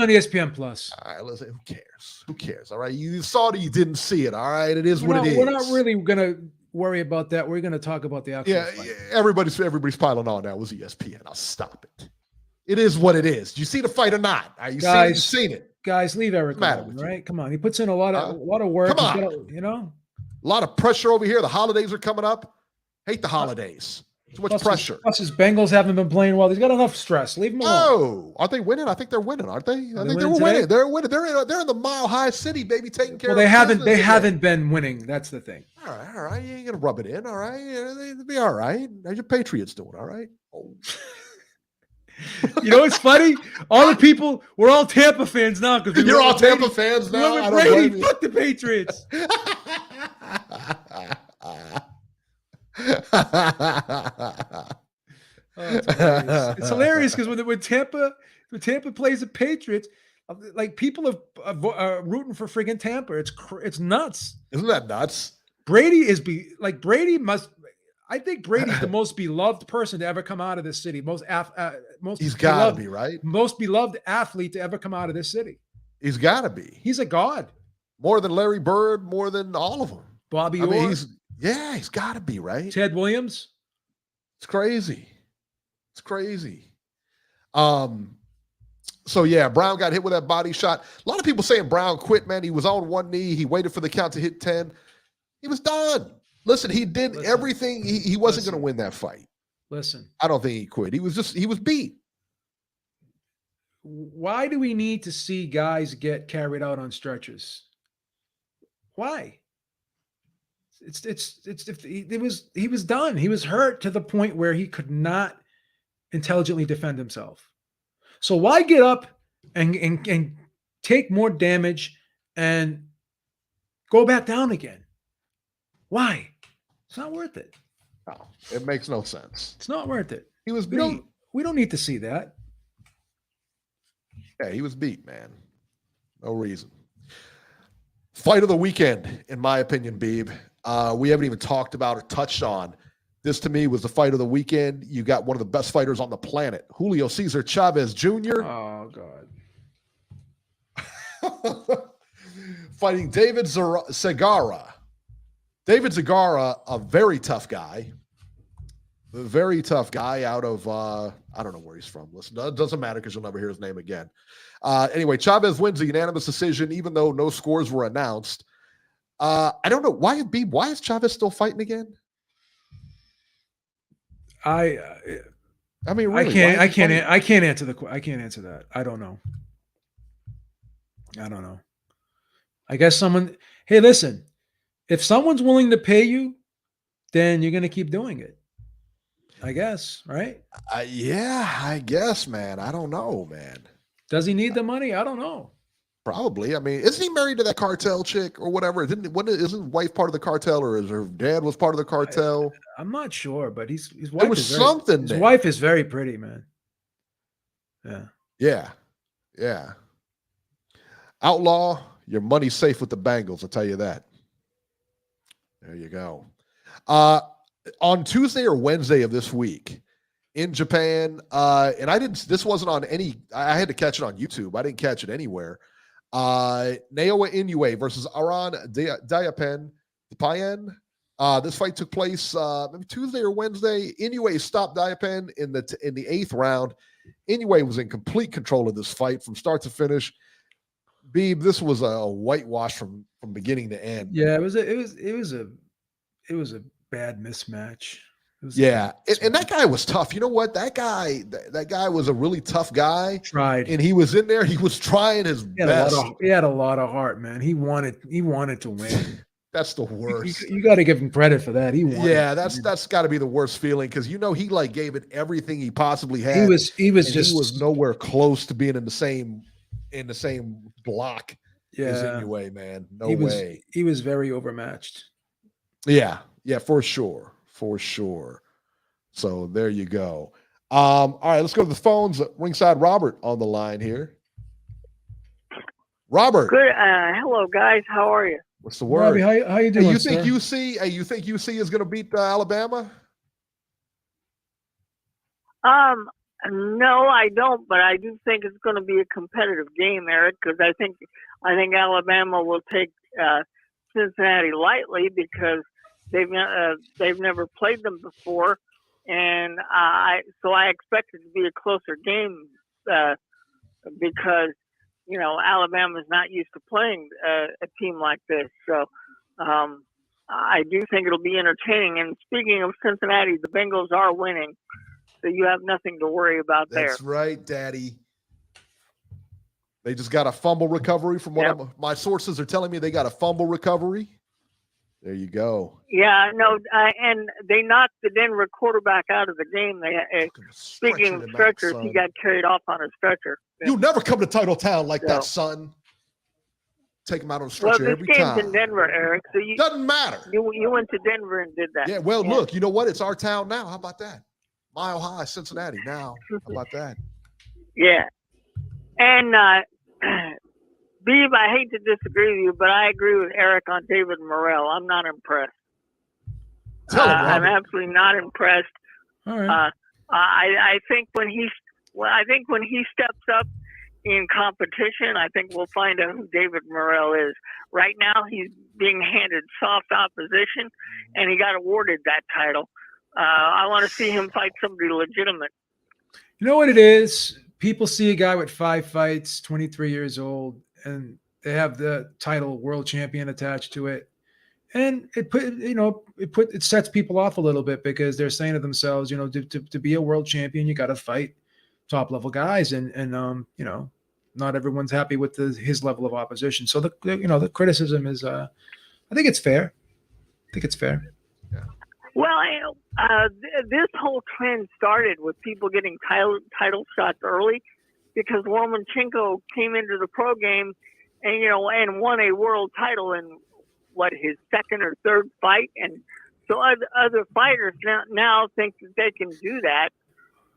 ESPN Plus. All right, listen, who cares? Who cares? All right. You saw it, you didn't see it. All right. It is what it is. We're not really gonna worry about that. We're gonna talk about the actual fight. Yeah, everybody's piling on now. It was ESPN. I'll stop it. It is what it is. Do you see the fight or not? Are you seen it? Guys, leave Eric alone, right? Come on. He puts in a lot of work. Come on. A lot of pressure over here. The holidays are coming up. Hate the holidays. Too much pressure. Plus his Bengals haven't been playing well. He's got enough stress. Leave him alone. Oh, are they winning? I think they're winning, aren't they? I think they're winning. They're winning. They're in the Mile High City, baby, taking care of business. They haven't been winning. That's the thing. All right. You ain't gonna rub it in, all right? They'll be all right. How's your Patriots doing? All right. Oh. You know what's funny? All the people, we're all Tampa fans now because you're all Tampa fans now. I don't Brady, fuck the Patriots. It's hilarious because when Tampa plays the Patriots, like people are rooting for friggin' Tampa. It's nuts. Isn't that nuts? I think Brady's the most beloved person to ever come out of this city. He's got to be, right? Most beloved athlete to ever come out of this city. He's got to be. He's a god. More than Larry Bird, more than all of them. Bobby Orr. He's got to be, right? Ted Williams. It's crazy. So yeah, Brown got hit with that body shot. A lot of people saying Brown quit, man. He was on one knee. He waited for the count to hit 10. He was done. Listen, he did everything. He wasn't going to win that fight. Listen. I don't think he quit. He was beat. Why do we need to see guys get carried out on stretchers? Why? He was done. He was hurt to the point where he could not intelligently defend himself. So why get up and take more damage and go back down again? Why? It's not worth it. No, it makes no sense. It's not worth it. He was beat. We don't need to see that. Yeah, he was beat, man. No reason. Fight of the weekend, in my opinion, Beeb. We haven't even talked about or touched on This to me was the fight of the weekend. You got one of the best fighters on the planet, Julio Cesar Chavez Jr. Oh God. Fighting David Segara. David Segara, a very tough guy. A very tough guy out of, I don't know where he's from. Listen, it doesn't matter because you'll never hear his name again. Anyway, Chavez wins a unanimous decision, even though no scores were announced. I don't know. Why is Chavez still fighting again? I mean, really, I can't answer that. I don't know. I guess hey, listen, if someone's willing to pay you, then you're going to keep doing it. I guess, right? Yeah, I guess, man. I don't know, man. Does he need the money? I don't know. Probably. I mean, isn't he married to that cartel chick or whatever? Isn't wife part of the cartel, or is her dad was part of the cartel? I'm not sure, but his wife There was something. His wife is very pretty, man. Yeah. Outlaw, your money's safe with the Bengals. I'll tell you that. There you go. On Tuesday or Wednesday of this week in Japan, and this wasn't on I had to catch it on YouTube. I didn't catch it anywhere. Naoya Inoue versus Aran Diapen. This fight took place maybe Tuesday or Wednesday. Inoue stopped Diapen in the 8th round. Inoue was in complete control of this fight from start to finish. Beeb, this was a whitewash from beginning to end. Yeah, it was a bad mismatch. And that guy was tough. You know what? That guy was a really tough guy. Tried, and he was in there. He was trying his best. He had a lot of heart, man. He wanted to win. That's the worst. You got to give him credit for that. That's got to be the worst feeling because he gave it everything he possibly had. He was nowhere close to being in the same block. Yeah, as Inoue, man. No way. He was very overmatched. Yeah, for sure. So there you go. All right, let's go to the phones. Ringside Robert on the line here. Robert. Good. Hello, guys. How are you? What's the word? Robbie, how you doing? You think UC is going to beat Alabama? No, I don't. But I do think it's going to be a competitive game, Eric, because I think Alabama will take Cincinnati lightly because they've never played them before, and I expect it to be a closer game because Alabama's not used to playing a team like this. So I do think it'll be entertaining. And speaking of Cincinnati, the Bengals are winning, so you have nothing to worry about there. That's right, Daddy. They just got a fumble recovery from what my sources are telling me. They got a fumble recovery. There you go. Yeah, no, and they knocked the Denver quarterback out of the game. Speaking of stretchers, he got carried off on a stretcher. You never come to Title Town like that, son. Take him out on a stretcher every time. Well, this game's in Denver, Eric. So doesn't matter. You went to Denver and did that. Yeah, well, look, you know what? It's our town now. How about that? Mile High, Cincinnati now. How about that? Yeah. And Beeb, I hate to disagree with you, but I agree with Eric on David Morel. I'm not impressed. I'm absolutely not impressed. All right. I think when he steps up in competition, I think we'll find out who David Morel is. Right now, he's being handed soft opposition, and he got awarded that title. I want to see him fight somebody legitimate. You know what it is? People see a guy with 5 fights, 23 years old, and they have the title world champion attached to it. And it sets people off a little bit because they're saying to themselves, to be a world champion, you got to fight top level guys. And not everyone's happy with his level of opposition. So the criticism is, I think it's fair. Yeah. Well, this whole trend started with people getting title shots early because Lomachenko came into the pro game and won a world title in his second or third fight. And so other fighters now think that they can do that.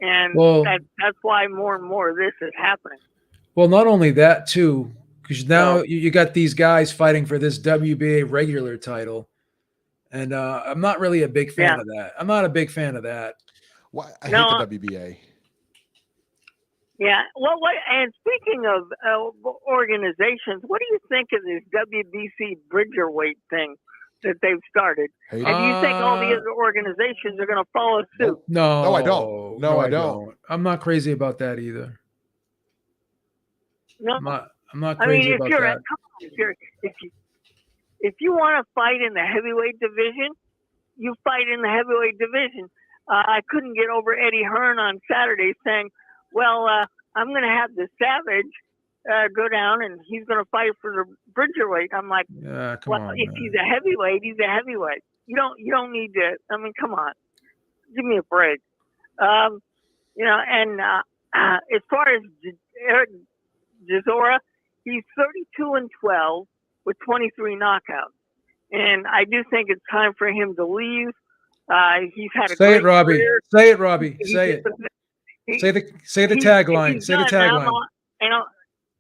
And that's why more and more of this is happening. Well, not only that too, because now you got these guys fighting for this WBA regular title. And I'm not really a big fan of that. I'm not a big fan of that. Why I hate the WBA. Yeah. Well, and speaking of organizations, what do you think of this WBC Bridgerweight thing that they've started? And do you think all the other organizations are going to follow suit? No, I don't. No, I don't. I'm not crazy about that either. No, I'm not crazy about that. If you want to fight in the heavyweight division, you fight in the heavyweight division. I couldn't get over Eddie Hearn on Saturday saying, well, I'm going to have the Savage go down and he's going to fight for the Bridgerweight. I'm like, if he's a heavyweight, he's a heavyweight. You don't need to. I mean, come on, give me a break. And as far as Eric Chizora, he's 32-12 with 23 knockouts, and I do think it's time for him to leave. He's had a great career. Say it, Robbie. Say it. Say the tagline. Say the tagline.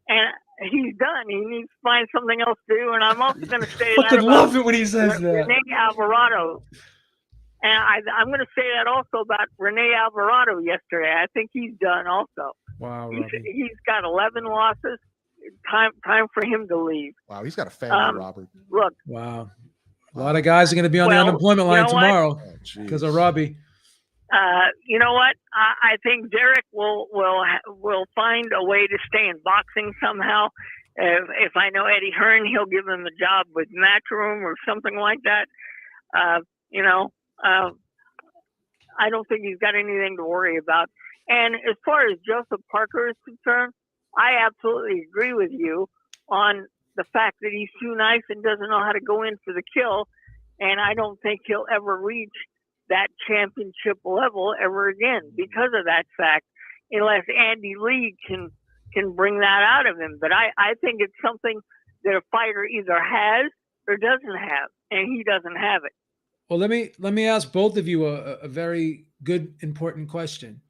And he's done. He needs to find something else to do. And I'm also going to say that. I love it when he says that. Rene Alvarado. And I'm going to say that also about Rene Alvarado yesterday. I think he's done also. Wow. He's got 11 losses. Time for him to leave. Wow, he's got a family, Robert. Look. Wow. A lot of guys are going to be on the unemployment line tomorrow because of Robbie. You know what? I think Derek will find a way to stay in boxing somehow. If I know Eddie Hearn, he'll give him a job with Matchroom or something like that. I don't think he's got anything to worry about. And as far as Joseph Parker is concerned, I absolutely agree with you on the fact that he's too nice and doesn't know how to go in for the kill. And I don't think he'll ever reach that championship level ever again because of that fact, unless Andy Lee can bring that out of him. But I think it's something that a fighter either has or doesn't have, and he doesn't have it. Well, let me ask both of you a very good, important question.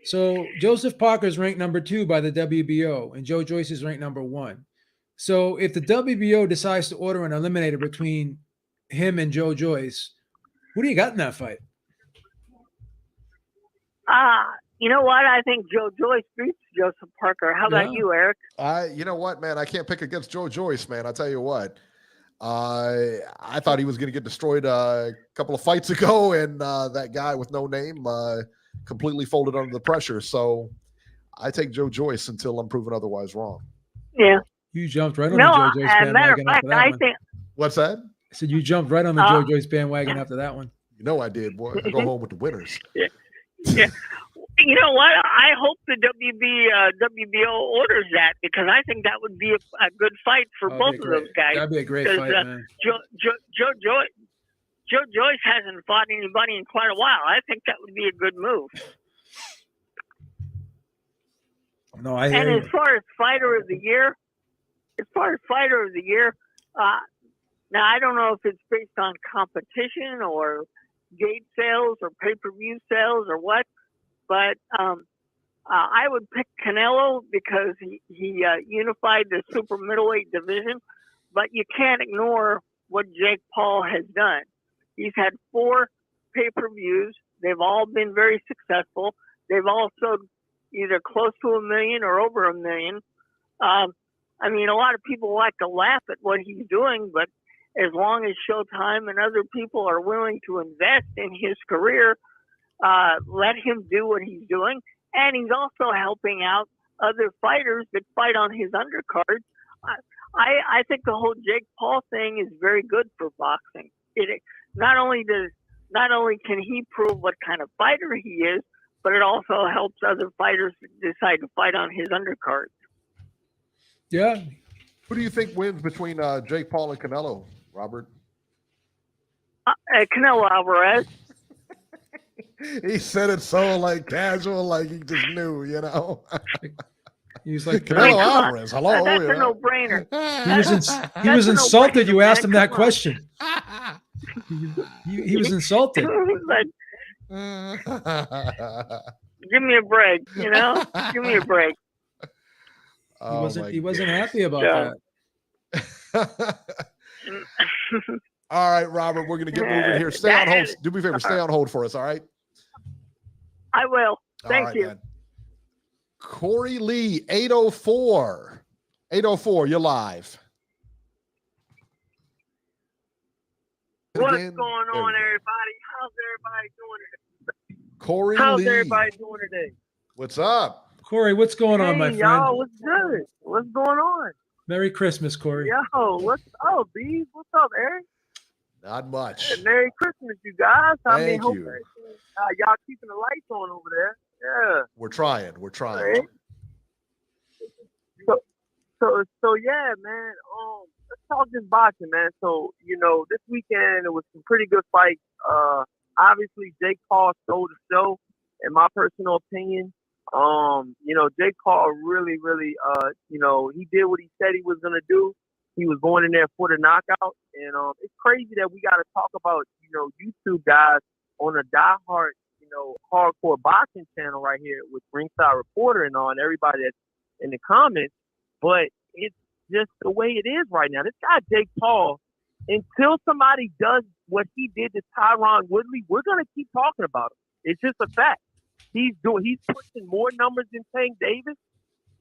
So Joseph Parker is ranked number 2 by the WBO, and Joe Joyce is ranked number 1. So if the WBO decides to order an eliminator between him and Joe Joyce, who do you got in that fight? You know what? I think Joe Joyce beats Joseph Parker. How about you, Eric? You know what, man? I can't pick against Joe Joyce, man. I'll tell you what. I thought he was going to get destroyed a couple of fights ago, and that guy with no name completely folded under the pressure. So I take Joe Joyce until I'm proven otherwise wrong. Yeah. You jumped right on the Joe Joyce bandwagon after that one. What's that? I said you jumped right on the Joe Joyce bandwagon after that one. You know I did, boy. I go home with the winners. Yeah. You know what? I hope the WBO orders that because I think that would be a good fight for both of those guys. That'd be a great fight, man. Joe Joyce hasn't fought anybody in quite a while. I think that would be a good move. No, I hear you. As far as fighter of the year, now I don't know if it's based on competition or gate sales or pay-per-view sales or what, but I would pick Canelo because he unified the super middleweight division, but you can't ignore what Jake Paul has done. He's had 4 pay-per-views. They've all been very successful. They've all sold either close to 1 million or over 1 million. I mean, a lot of people like to laugh at what he's doing, but as long as Showtime and other people are willing to invest in his career, let him do what he's doing. And he's also helping out other fighters that fight on his undercard. I think the whole Jake Paul thing is very good for boxing. Not only can he prove what kind of fighter he is, but it also helps other fighters decide to fight on his undercard. Yeah. Who do you think wins between Jake Paul and Canelo, Robert? Canelo Alvarez. He said it so casual, like he just knew, you know. He was like, Canelo Alvarez, hello. That's a no-brainer. He was insulted. You asked him that question. He was insulted. Give me a break, you know? Give me a break. He wasn't happy about that. All right, Robert, we're going to get moving here. Stay on hold. Do me a favor. Stay on hold for us, all right? I will. Thank all right, you. Man. Corey Lee, 804. 804, you're live. What's Again, going on, everybody? How's everybody doing today? Corey How's Lee. everybody doing today? What's up? Corey, what's going on, my Hey, friend? y'all, what's good? What's going on? Merry Christmas, Corey. Yo, what's up, B? What's up, Eric? Not much. Hey, Merry Christmas, you guys. Thank hope you. y'all keeping the lights on over there. Yeah. We're trying. Right. So yeah, man. Let's talk this boxing, man. So, this weekend it was some pretty good fights. Obviously Jake Paul stole the show, in my personal opinion. Jake Paul really, he did what he said he was gonna do. He was going in there for the knockout. And it's crazy that we gotta talk about, YouTube guys on a diehard, hardcore boxing channel right here with Ringside Reporter and all, and everybody that's in the comments. But it's just the way it is right now. This guy, Jake Paul, until somebody does what he did to Tyron Woodley, we're going to keep talking about him. It's just a fact. He's pushing more numbers than Tank Davis.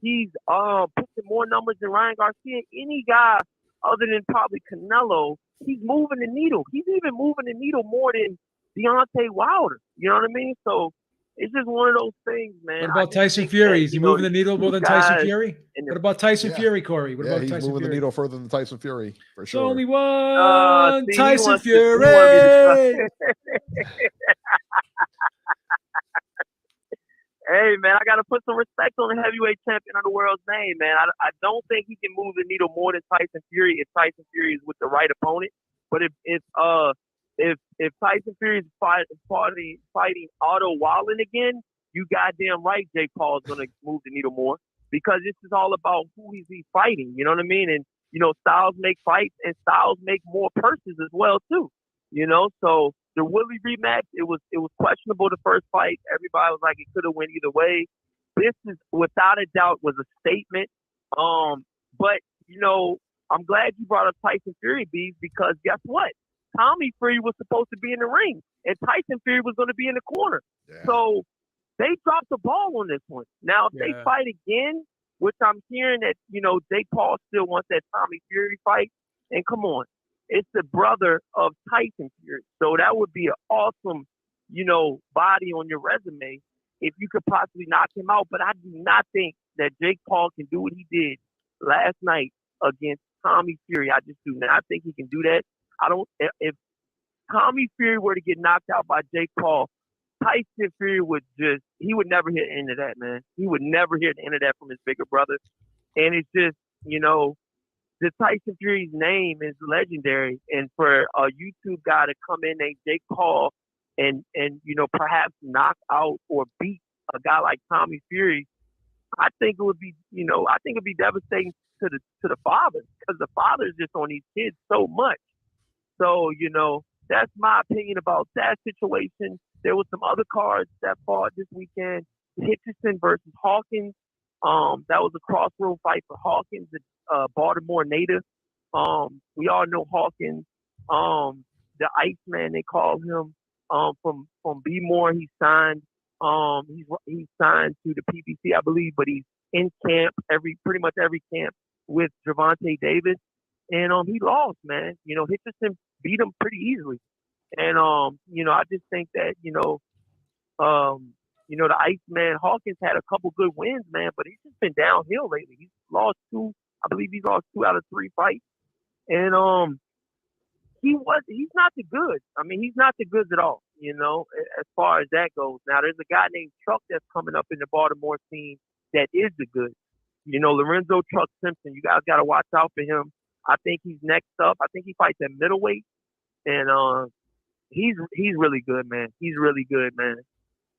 He's pushing more numbers than Ryan Garcia. Any guy other than probably Canelo, he's moving the needle. He's even moving the needle more than Deontay Wilder. You know what I mean? So it's just one of those things, man. What about Tyson Fury? Is he moving the needle more than Tyson Fury? What about Tyson Fury, Corey? What about he's Tyson moving Fury? the needle further than Tyson Fury, for sure. There's only one Tyson Fury. Hey, man, I got to put some respect on the heavyweight champion of the world's name, man. I don't think he can move the needle more than Tyson Fury if Tyson Fury is with the right opponent. But if Tyson Fury is fighting Otto Wallen again, you goddamn right Jake Paul is going to move the needle more, because this is all about who is he fighting. You know what I mean? And, styles make fights, and styles make more purses as well, too. So the Woodley rematch, it was questionable the first fight. Everybody was like, it could have went either way. This is, without a doubt, was a statement. But, I'm glad you brought up Tyson Fury, B, because guess what? Tommy Fury was supposed to be in the ring, and Tyson Fury was going to be in the corner. Yeah. So they dropped the ball on this one. Now, if they fight again, which I'm hearing that, Jake Paul still wants that Tommy Fury fight, and come on. It's the brother of Tyson Fury. So that would be an awesome, body on your resume if you could possibly knock him out. But I do not think that Jake Paul can do what he did last night against Tommy Fury. I just do not think he can do that. If Tommy Fury were to get knocked out by Jake Paul, Tyson Fury he would never hear the end of that, man. He would never hear the end of that from his bigger brother. And it's just, the Tyson Fury's name is legendary, and for a YouTube guy to come in named Jake Paul and perhaps knock out or beat a guy like Tommy Fury, I think it would be devastating to the father, because the father is just on these kids so much. So that's my opinion about that situation. There was some other cards that fought this weekend: Hitchison versus Hawkins. That was a crossroad fight for Hawkins, a Baltimore native. We all know Hawkins, the Iceman, they call him, from B-More. He's signed. He's signed to the PBC, I believe, but he's in camp pretty much every camp with Gervonta Davis, and he lost, man. Hitchison beat him pretty easily, and I just think that the Iceman Hawkins had a couple good wins, man, but he's just been downhill lately. He's lost two out of 3 fights. And he's not the goods. I mean, he's not the goods at all, as far as that goes. Now, there's a guy named Chuck that's coming up in the Baltimore team that is the goods. Lorenzo Chuck Simpson, you guys got to watch out for him. I think he's next up. I think he fights at middleweight. And he's really good, man. He's really good, man.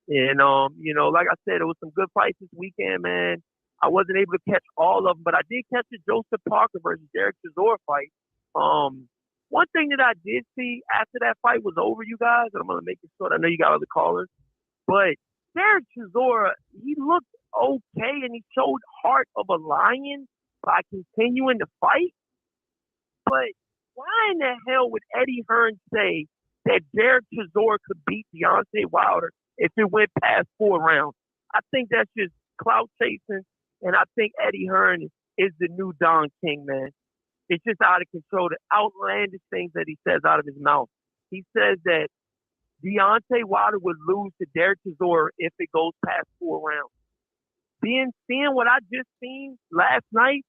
And, like I said, it was some good fights this weekend, man. I wasn't able to catch all of them, but I did catch the Joseph Parker versus Derek Chizora fight. One thing that I did see after that fight was over, you guys, and I'm going to make it short. I know you got other callers, but Derek Chizora, he looked okay, and he showed heart of a lion by continuing to fight. But why in the hell would Eddie Hearn say that Derek Chizora could beat Deontay Wilder if it went past 4 rounds? I think that's just clout chasing, and I think Eddie Hearn is the new Don King, man. It's just out of control. The outlandish things that he says out of his mouth. He says that Deontay Wilder would lose to Derek Chisora if it goes past 4 rounds. Seeing what I just seen last night,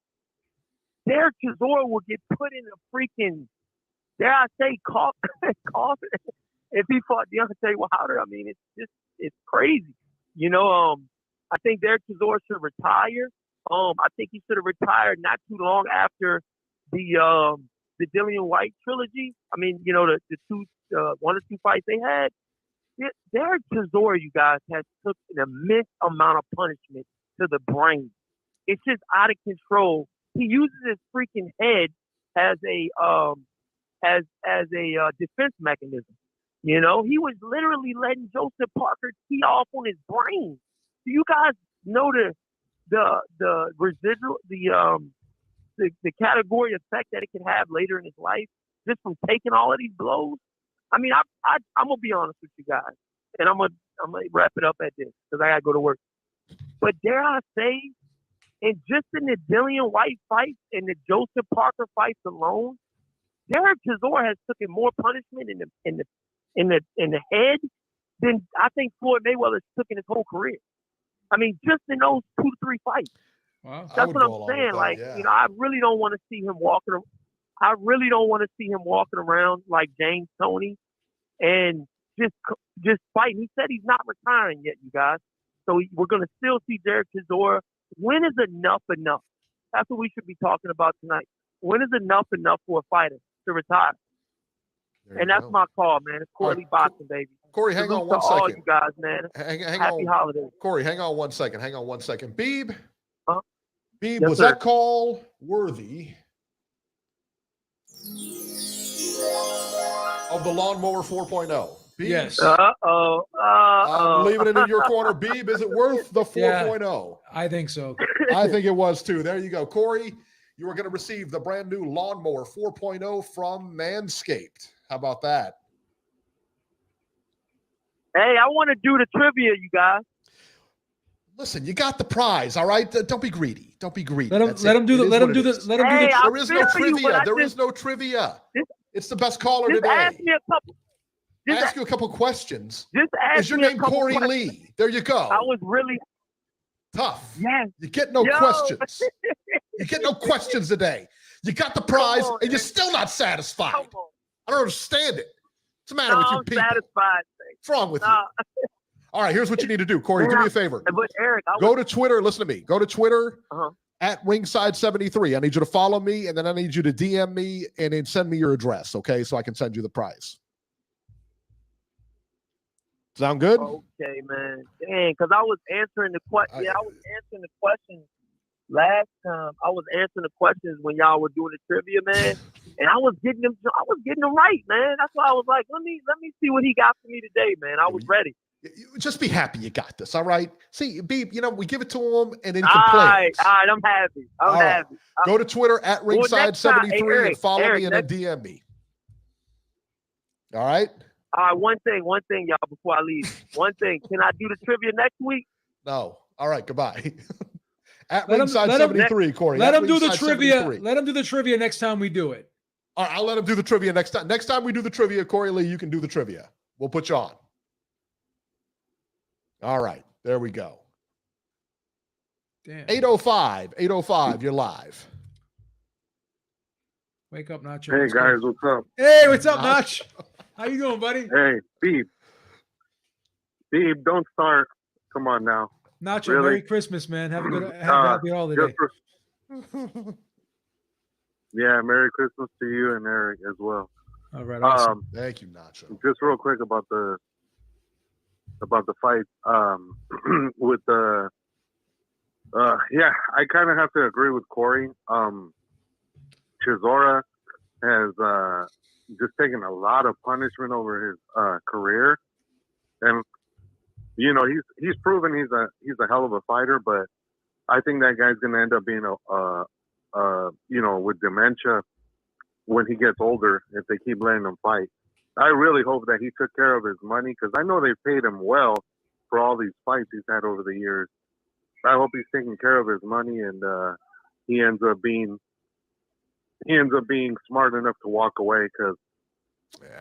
Derek Chisora will get put in a freaking, dare I say, coffin if he fought Deontay Wilder. I mean, it's crazy. You know, I think Derek Chisora should retire. I think he should have retired not too long after the Dillian White trilogy. I mean, you know, the two, one or two fights they had. Derek Chisora, you guys, has took an immense amount of punishment to the brain. It's just out of control. He uses his freaking head as a defense mechanism. You know, he was literally letting Joseph Parker tee off on his brain. Do you guys know the residual, the category effect that it can have later in his life just from taking all of these blows? I mean, I'm gonna be honest with you guys, and I'm gonna wrap it up at this because I gotta go to work. But dare I say, and just in the Dillian White fights and the Joseph Parker fights alone, Derek Chisora has taken more punishment in the head than I think Floyd Mayweather took in his whole career. I mean, just in those 2 to 3 fights. Wow. That's what I'm saying. Like, you know, I really don't want to see him walking. I really don't want to see him walking around like James Toney and just fighting. He said he's not retiring yet, you guys. So we're going to still see Derek Chisora. When is enough enough? That's what we should be talking about tonight. When is enough for a fighter to retire? And that's my call, man. It's Corley boxing, baby. Corey, hang on one second. All you guys, man. Happy holidays. Corey, hang on one second. Beeb, Yes, was sir. that call worthy of the Lawnmower 4.0? Beeb? Yes. I'm leaving it in your corner. Beeb, is it worth the 4.0? I think so. I think it was too. There you go. Corey, you are going to receive the brand new Lawnmower 4.0 from Manscaped. How about that? Hey, I want to do the trivia, you guys. Listen, you got the prize, all right? Don't be greedy. Don't be greedy. Let him do the. There is no trivia. There is no trivia. It's the best caller today. Ask me a couple. Ask you a couple questions. Just ask Is your me a name couple Corey questions. Lee? There you go. I was really tough. Yes. You get no questions. You get no questions today. You got the prize, and you're still not satisfied. I don't understand it. What's the matter with you people? Satisfied. What's wrong with you? All right, here's what you need to do. Corey, do me a favor. But Eric, go to Twitter. Listen to me. Go to Twitter at Ringside73. I need you to follow me, and then I need you to DM me and then send me your address, okay, so I can send you the prize. Sound good? Okay, man. Dang, because I was answering the question. Yeah, I was answering the questions last time. I was answering the questions when y'all were doing the trivia, man. And I was getting them. I was getting them right, man. That's why I was like, let me see what he got for me today, man. I was ready. Just be happy you got this, all right? See, Beep, you know, we give it to him and then he All complains. right, I'm happy. I'm happy. Go to Twitter at Ringside73 and follow me and then next... DM me. All right? All right, one thing, y'all, before I leave. One thing. Can I do the trivia next week? No. All right, goodbye. At Ringside73, Corey. Let him do the trivia. Let him do the trivia next time we do it. All right, I'll let him do the trivia next time. Next time we do the trivia, Corey Lee, you can do the trivia. We'll put you on. All right, there we go. Damn. 8:05, you're live. Wake up, Nacho. Hey, guys, what's up? Hey, what's up, Nach? How you doing, buddy? Hey, Steve, don't start. Come on now. Nacho, Really? Merry Christmas, man. Have a happy holiday. Yeah, Merry Christmas to you and Eric as well. All right, awesome. Thank you, Nacho. Just real quick about the fight. With the yeah, I kind of have to agree with Corey. Chizora has just taken a lot of punishment over his career, and you know he's proven he's a hell of a fighter. But I think that guy's going to end up being you know, with dementia when he gets older if they keep letting him fight. I really hope that he took care of his money because I know they paid him well for all these fights he's had over the years. I hope he's taking care of his money and he ends up being smart enough to walk away because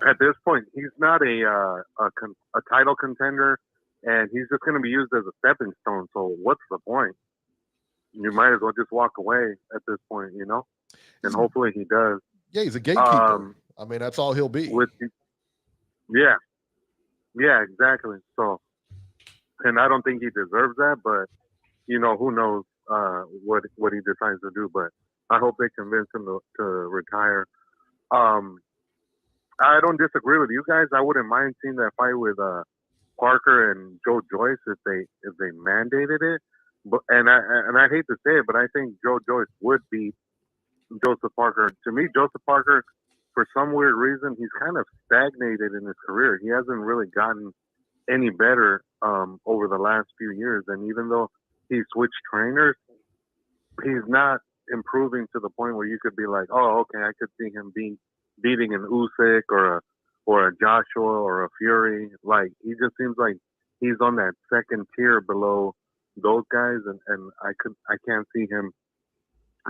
at this point he's not a title contender and he's just going to be used as a stepping stone. So what's the point? You might as well just walk away at this point, you know. And hopefully he does. Yeah, he's a gatekeeper. I mean, that's all he'll be. Yeah, exactly. So, and I don't think he deserves that, but you know, who knows what he decides to do. But I hope they convince him to retire. I don't disagree with you guys. I wouldn't mind seeing that fight with Parker and Joe Joyce if they mandated it. But and I hate to say it, but I think Joe Joyce would beat Joseph Parker. To me, Joseph Parker, for some weird reason, he's kind of stagnated in his career. He hasn't really gotten any better over the last few years. And even though he switched trainers, he's not improving to the point where you could be like, oh, okay, I could see him beating an Usyk or a Joshua or a Fury. Like, he just seems like he's on that second tier below those guys, and I can't see him,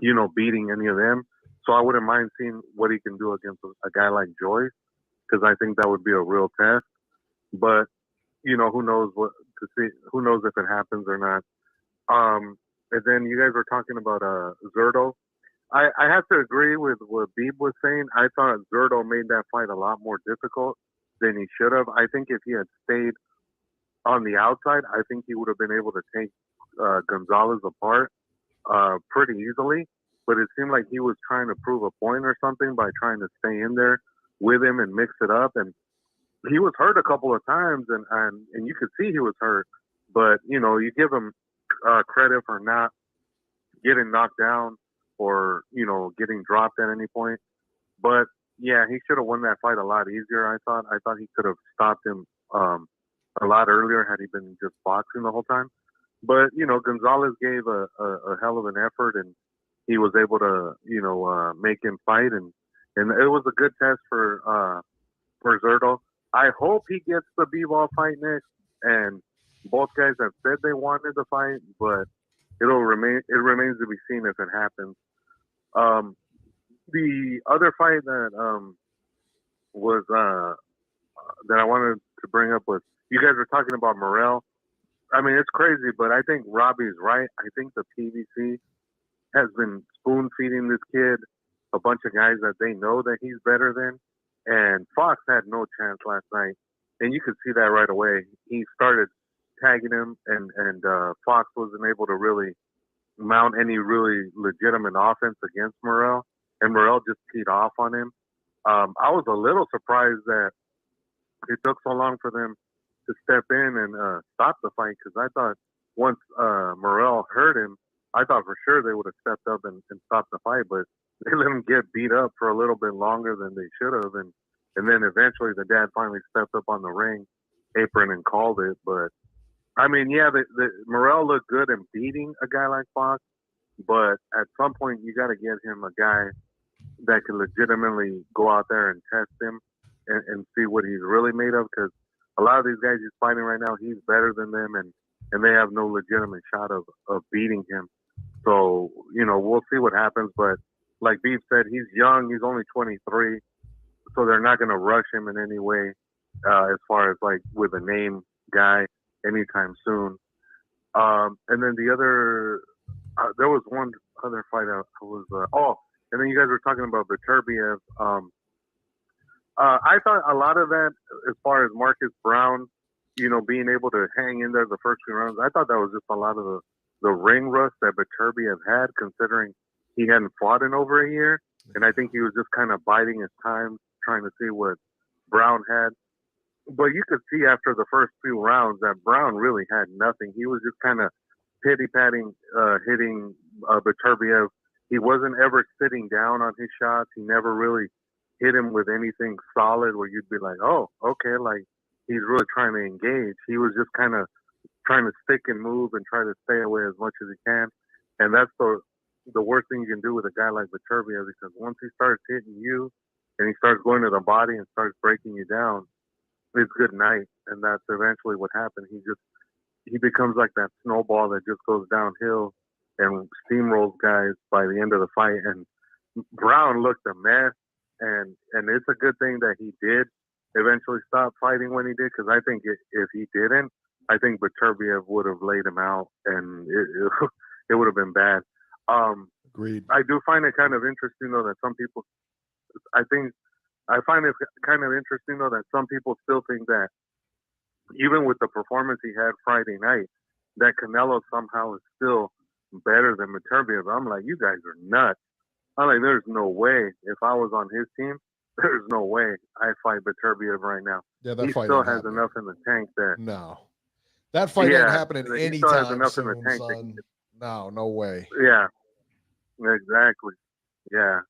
you know, beating any of them. So I wouldn't mind seeing what he can do against a guy like Joyce, because I think that would be a real test. But you know, who knows who knows if it happens or not. And then you guys were talking about Zurdo. I have to agree with what Beeb was saying. I thought Zurdo made that fight a lot more difficult than he should have. I think if he had stayed on the outside, I think he would have been able to take Gonzalez apart pretty easily. But it seemed like he was trying to prove a point or something by trying to stay in there with him and mix it up. And he was hurt a couple of times, and you could see he was hurt. But, you know, you give him credit for not getting knocked down or, you know, getting dropped at any point. But, yeah, he should have won that fight a lot easier, I thought. I thought he could have stopped him a lot earlier had he been just boxing the whole time. But, you know, Gonzalez gave a hell of an effort, and he was able to, you know, make him fight. And it was a good test for Zurdo. I hope he gets the B-ball fight next. And both guys have said they wanted the fight, but it remains to be seen if it happens. The other fight that was that I wanted to bring up was, you guys were talking about Morel. I mean, it's crazy, but I think Robbie's right. I think the PBC has been spoon feeding this kid a bunch of guys that they know that he's better than. And Fox had no chance last night, and you could see that right away. He started tagging him, and Fox wasn't able to really mount any really legitimate offense against Morel, and Morel just teed off on him. I was a little surprised that it took so long for them to step in and stop the fight, because I thought once Morel hurt him, I thought for sure they would have stepped up and stopped the fight, but they let him get beat up for a little bit longer than they should have, and then eventually the dad finally stepped up on the ring apron and called it. But I mean, yeah, the Morel looked good in beating a guy like Fox, but at some point you got to get him a guy that can legitimately go out there and test him and see what he's really made of, because a lot of these guys he's fighting right now, he's better than them, and they have no legitimate shot of beating him. So, you know, we'll see what happens. But like Beef said, he's young. He's only 23. So they're not going to rush him in any way as far as like with a name guy anytime soon. And then the other, there was one other fight I was, and then you guys were talking about Beterbiev. I thought a lot of that, as far as Marcus Brown, you know, being able to hang in there the first few rounds, I thought that was just a lot of the ring rust that Beterbiev had, considering he hadn't fought in over a year. And I think he was just kind of biding his time, trying to see what Brown had. But you could see after the first few rounds that Brown really had nothing. He was just kind of pity-patting, hitting Beterbiev. He wasn't ever sitting down on his shots. He never really hit him with anything solid where you'd be like, oh, okay, like he's really trying to engage. He was just kind of trying to stick and move and try to stay away as much as he can. And that's the worst thing you can do with a guy like Viterbi, because once he starts hitting you and he starts going to the body and starts breaking you down, it's good night. And that's eventually what happened. He becomes like that snowball that just goes downhill and steamrolls guys by the end of the fight. And Brown looked a mess, and it's a good thing that he did eventually stop fighting when he did, because I think if he didn't, I think Beterbiev would have laid him out, and it would have been bad. Agreed. I do find it kind of interesting, though, that some people, I find it kind of interesting, though, that some people still think that even with the performance he had Friday night, that Canelo somehow is still better than Beterbiev. I'm like, you guys are nuts. I'm like, there's no way. If I was on his team, there's no way I fight Beterbiev right now. Yeah, that he fight still ain't has happening. enough in the tank that. No. That fight ain't happening he anytime still has enough soon, in the tank son. No way. Yeah, exactly. Yeah,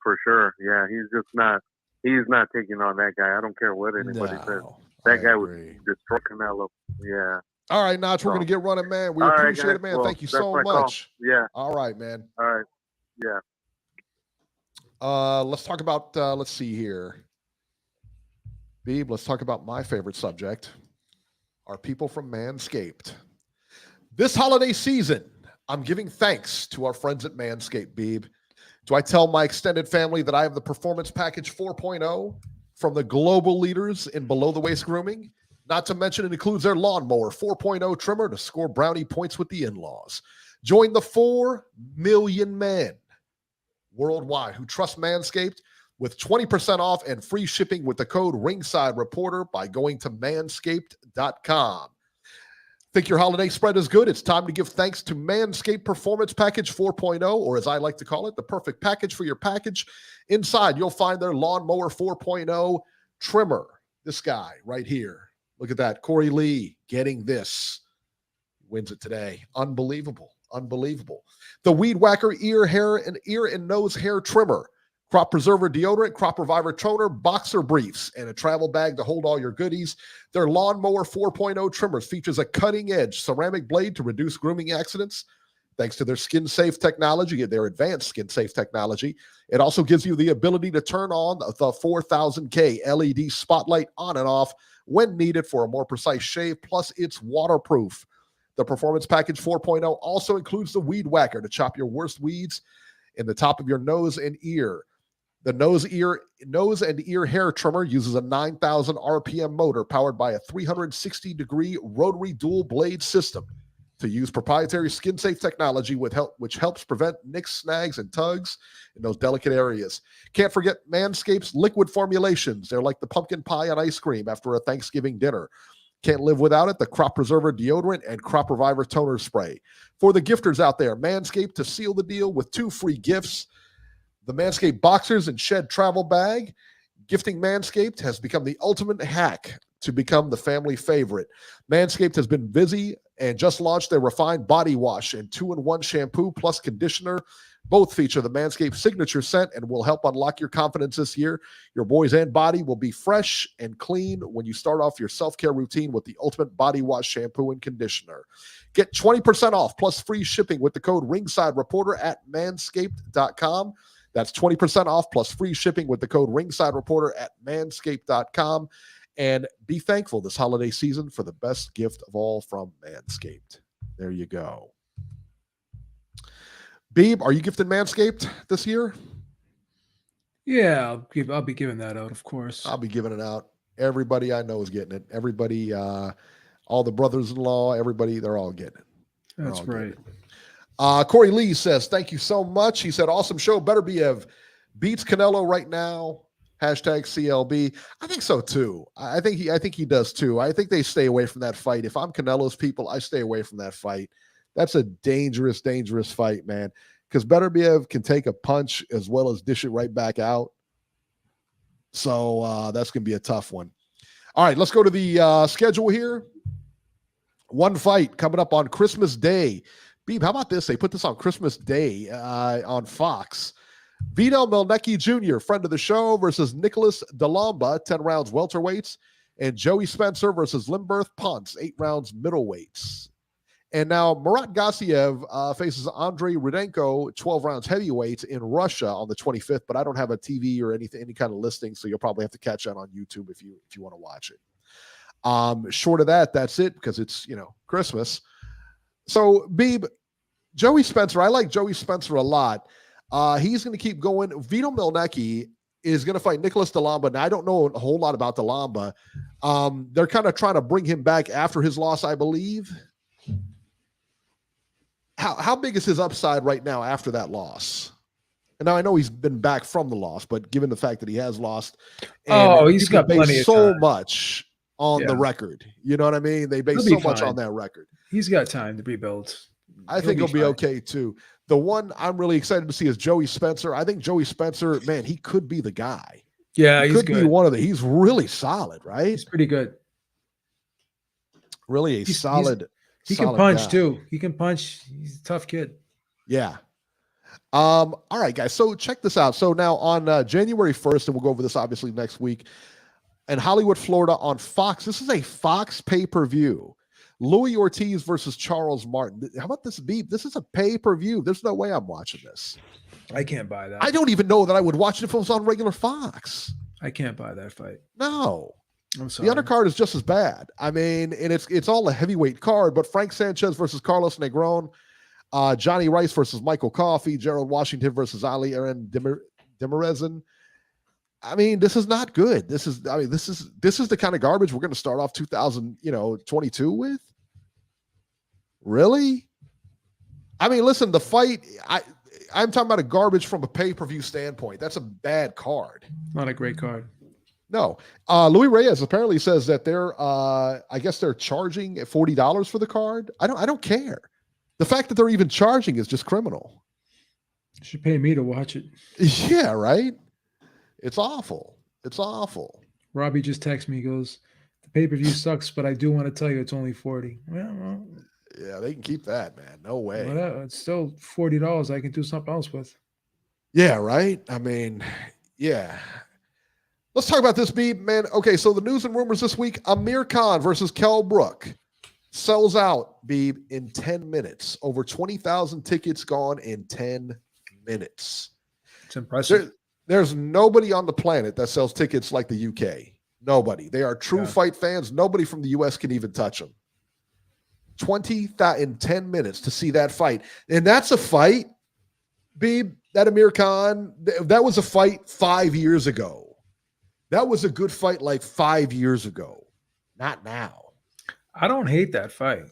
for sure. Yeah, he's not taking on that guy. I don't care what anybody says. That guy would destroy Canelo. Yeah. All right, Notch, we're going to get running, man. We All right, appreciate guys. it, man. Well, Thank you that's so my much. call. Yeah. All right, man. All right. Yeah. Let's talk about, let's see here. Beeb, let's talk about my favorite subject, our people from Manscaped. This holiday season, I'm giving thanks to our friends at Manscaped, Beeb. Do I tell my extended family that I have the Performance Package 4.0 from the global leaders in below-the-waist grooming? Not to mention it includes their Lawnmower 4.0 trimmer to score brownie points with the in-laws. Join the 4 million men worldwide who trust Manscaped with 20% off and free shipping with the code Ringside Reporter by going to manscaped.com. Think your holiday spread is good? It's time to give thanks to Manscaped Performance Package 4.0, or as I like to call it, the perfect package for your package. Inside, you'll find their Lawnmower 4.0 trimmer. This guy right here. Look at that. Corey Lee getting this. Wins it today. Unbelievable. Unbelievable. The Weed Whacker ear and nose hair trimmer. Crop Preserver deodorant, Crop Reviver toner, boxer briefs, and a travel bag to hold all your goodies. Their Lawnmower 4.0 trimmers features a cutting-edge ceramic blade to reduce grooming accidents. Thanks to their skin-safe technology, their advanced skin-safe technology, it also gives you the ability to turn on the 4000K LED spotlight on and off when needed for a more precise shave, plus it's waterproof. The Performance Package 4.0 also includes the Weed Whacker to chop your worst weeds in the top of your nose and ear. The nose and ear hair trimmer uses a 9,000 RPM motor powered by a 360-degree rotary dual blade system to use proprietary skin-safe technology which helps prevent nicks, snags, and tugs in those delicate areas. Can't forget Manscaped's liquid formulations. They're like the pumpkin pie on ice cream after a Thanksgiving dinner. Can't live without it. The Crop Preserver deodorant and Crop Reviver toner spray. For the gifters out there, Manscaped to seal the deal with 2 free gifts. The Manscaped Boxers and Shed Travel Bag. Gifting Manscaped has become the ultimate hack to become the family favorite. Manscaped has been busy and just launched their refined body wash and 2-in-1 shampoo plus conditioner. Both feature the Manscaped signature scent and will help unlock your confidence this year. Your boys and body will be fresh and clean when you start off your self-care routine with the ultimate body wash shampoo and conditioner. Get 20% off plus free shipping with the code Ringside Reporter at manscaped.com. That's 20% off plus free shipping with the code Ringside Reporter at manscaped.com. And be thankful this holiday season for the best gift of all from Manscaped. There you go. Beeb, are you gifting Manscaped this year? Yeah, I'll be giving that out, of course. I'll be giving it out. Everybody I know is getting it. Everybody, all the brothers-in-law, everybody, they're all getting it. That's right. Corey Lee says, thank you so much. He said, awesome show. Beterbiev beats Canelo right now. Hashtag CLB. I think so too. I think he does too. I think they stay away from that fight. If I'm Canelo's people, I stay away from that fight. That's a dangerous, dangerous fight, man. Because Beterbiev can take a punch as well as dish it right back out. So that's going to be a tough one. All right, let's go to the schedule here. One fight coming up on Christmas Day. Beeb, how about this? They put this on Christmas Day on Fox. Vito Melnecki Jr., friend of the show, versus Nicholas Dalamba, 10 rounds welterweights, and Joey Spencer versus Limberth Ponce, 8 rounds middleweights. And now Murat Gassiev faces Andrei Rudenko, 12 rounds heavyweight in Russia on the 25th, but I don't have a TV or any kind of listing, so you'll probably have to catch that on YouTube if you want to watch it. Short of that, that's it because it's, Christmas. So, Beeb, Joey Spencer, I like Joey Spencer a lot. He's going to keep going. Vito Mielnicki is going to fight Nicholas Delamba. Now, I don't know a whole lot about Delamba. They're kind of trying to bring him back after his loss, I believe. How big is his upside right now after that loss? And now I know he's been back from the loss, but given the fact that he has lost, he's got plenty of so time. much on the record. You know what I mean? They base so much on that record. He's got time to rebuild. I think he'll be okay too. The one I'm really excited to see is Joey Spencer. I think Joey Spencer, man, he could be the guy. Yeah, he's good. He's really solid, right? He's pretty good. Really solid. He can punch too. He can punch. He's a tough kid. Yeah. All right, guys. So check this out. So now on January 1st, and we'll go over this obviously next week, in Hollywood, Florida on Fox. This is a Fox pay-per-view. Louis Ortiz versus Charles Martin. How about this, Beep? This is a pay-per-view. There's no way I'm watching this. I can't buy that. I don't even know that I would watch it if it was on regular Fox. I can't buy that fight. No. I'm sorry. The undercard is just as bad. I mean, and it's all a heavyweight card, but Frank Sanchez versus Carlos Negron, Johnny Rice versus Michael Coffey, Gerald Washington versus Ali Aaron Demirezin. I mean, this is not good. This is the kind of garbage we're going to start off 2022 with. Really? I mean, listen, the fight, I'm talking about a garbage from a pay-per-view standpoint. That's a bad card. Not a great card. No. Louis Reyes apparently says that I guess they're charging $40 for the card. I don't care. The fact that they're even charging is just criminal. You should pay me to watch it. Yeah, right? It's awful. It's awful. Robbie just texted me, he goes, the pay-per-view sucks, but I do want to tell you it's only $40. Well, yeah, they can keep that, man. No way. Well, it's still $40 I can do something else with. Yeah, right? I mean, yeah. Let's talk about this, Beeb, man. Okay, so the news and rumors this week, Amir Khan versus Kell Brook sells out, Beeb, in 10 minutes. Over 20,000 tickets gone in 10 minutes. It's impressive. There's nobody on the planet that sells tickets like the UK. Nobody. They are true fight fans. Nobody from the US can even touch them. 20,000 in 10 minutes to see that fight. And that's a fight, Beeb, that Amir Khan, that was a fight 5 years ago. That was a good fight like 5 years ago. Not now. I don't hate that fight.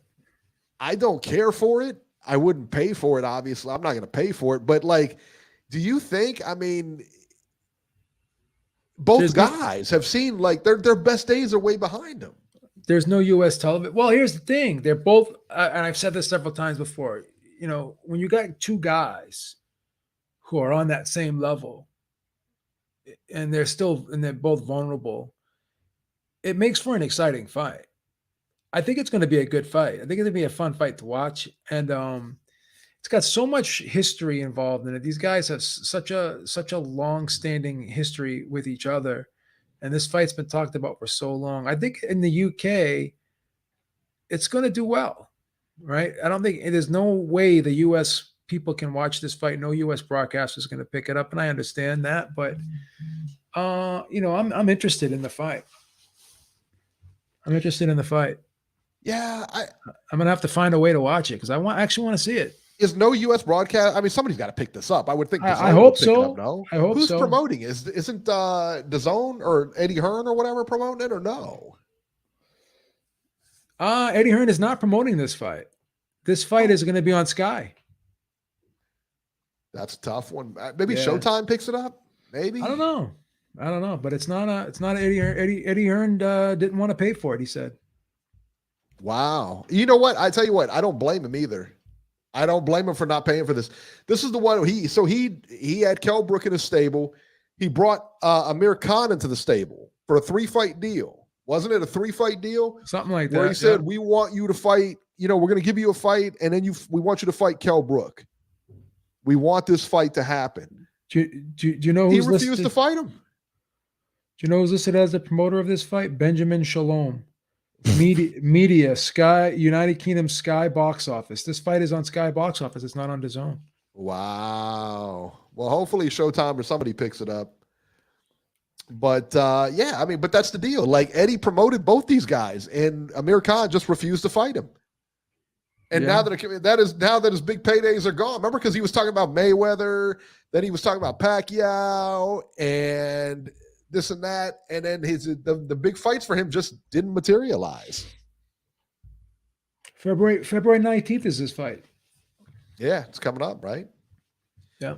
I don't care for it. I wouldn't pay for it, obviously. I'm not going to pay for it. But, do you think, both guys have seen, their best days are way behind them. There's no U.S. television. Well, here's the thing. They're both, and I've said this several times before, when you got two guys who are on that same level, and they're both vulnerable, it makes for an exciting fight. I think it's going to be a good fight. I think it's going to be a fun fight to watch. And it's got so much history involved in it. These guys have such a long-standing history with each other. And this fight's been talked about for so long. I think in the UK, it's going to do well, right? I don't think there's no way the U.S. people can watch this fight. No U.S. broadcaster is going to pick it up, and I understand that. But, I'm interested in the fight. Yeah, I'm going to have to find a way to watch it because I actually want to see it. Is no U.S. broadcast? Somebody's got to pick this up. I would think. I hope so. Up, no? I hope Who's so. promoting? Isn't DAZN or Eddie Hearn or whatever promoting it or no? Eddie Hearn is not promoting this fight. This fight is going to be on Sky. That's a tough one. Maybe Showtime picks it up. Maybe. I don't know. But it's not Eddie Hearn. Eddie Hearn didn't want to pay for it. He said. Wow. You know what? I tell you what. I don't blame him either. I don't blame him for not paying for this. This is the one he had Kell Brook in his stable. He brought Amir Khan into the stable for a 3-fight deal. Wasn't it a 3-fight deal? Something like that. Where he said, we want you to fight, we're going to give you a fight, and then we want you to fight Kell Brook. We want this fight to happen. Do you know who's he refused to fight him? Do you know who's listed as the promoter of this fight? Benjamin Shalom. Media, Sky, United Kingdom Sky box office. This fight is on Sky box office. It's not on DAZN. Wow. Well, hopefully Showtime or somebody picks it up. But yeah, I mean, but that's the deal. Like Eddie promoted both these guys, and Amir Khan just refused to fight him. And now that his big paydays are gone. Remember, because he was talking about Mayweather, then he was talking about Pacquiao, and this and that, and then the big fights for him just didn't materialize. February 19th is his fight. Yeah, it's coming up, right? Yeah.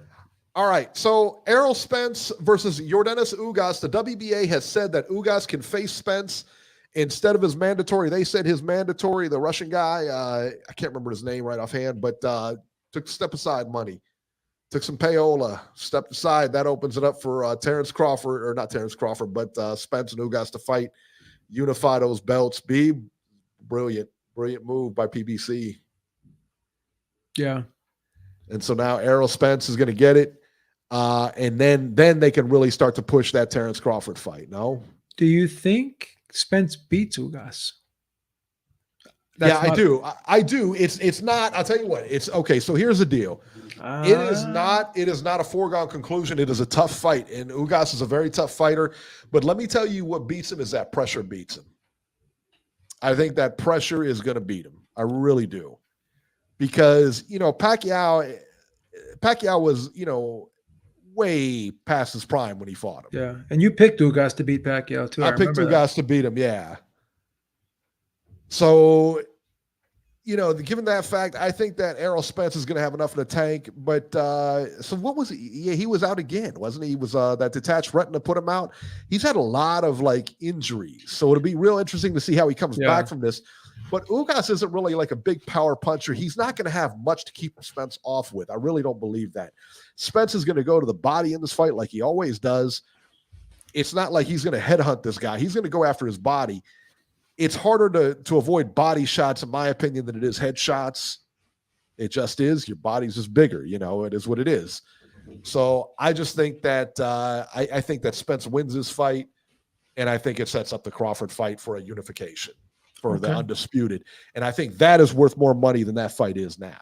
All right, so Errol Spence versus Yordenis Ugas. The WBA has said that Ugas can face Spence instead of his mandatory. They said his mandatory, the Russian guy, I can't remember his name right offhand, but took step aside money. Took some payola, stepped aside. That opens it up for Terrence Crawford, or not Terrence Crawford, but Spence and Ugas to fight, unify those belts. Brilliant move by PBC. Yeah. And so now Errol Spence is going to get it. And then they can really start to push that Terrence Crawford fight, no? Do you think Spence beats Ugas? I do. I do. It's not. I'll tell you what. It's okay. So here's the deal. It is not a foregone conclusion. It is a tough fight, and Ugas is a very tough fighter. But let me tell you, what beats him is that pressure beats him. I think that pressure is going to beat him. I really do, because Pacquiao was way past his prime when he fought him. Yeah, and you picked Ugas to beat Pacquiao too. I picked Ugas to beat him. Yeah. So, given that fact, I think that Errol Spence is going to have enough in the tank. But so what was he? Yeah, he was out again, wasn't he? He was that detached retina put him out. He's had a lot of injuries, so it'll be real interesting to see how he comes back from this. But Ugas isn't really like a big power puncher. He's not going to have much to keep Spence off with. I really don't believe that. Spence is going to go to the body in this fight like he always does. It's not like he's going to headhunt this guy. He's going to go after his body. It's harder to avoid body shots, in my opinion, than it is head shots. It just is. Your body's just bigger. It is what it is. So I just think that I think that Spence wins this fight, and I think it sets up the Crawford fight for a unification for the undisputed. And I think that is worth more money than that fight is now.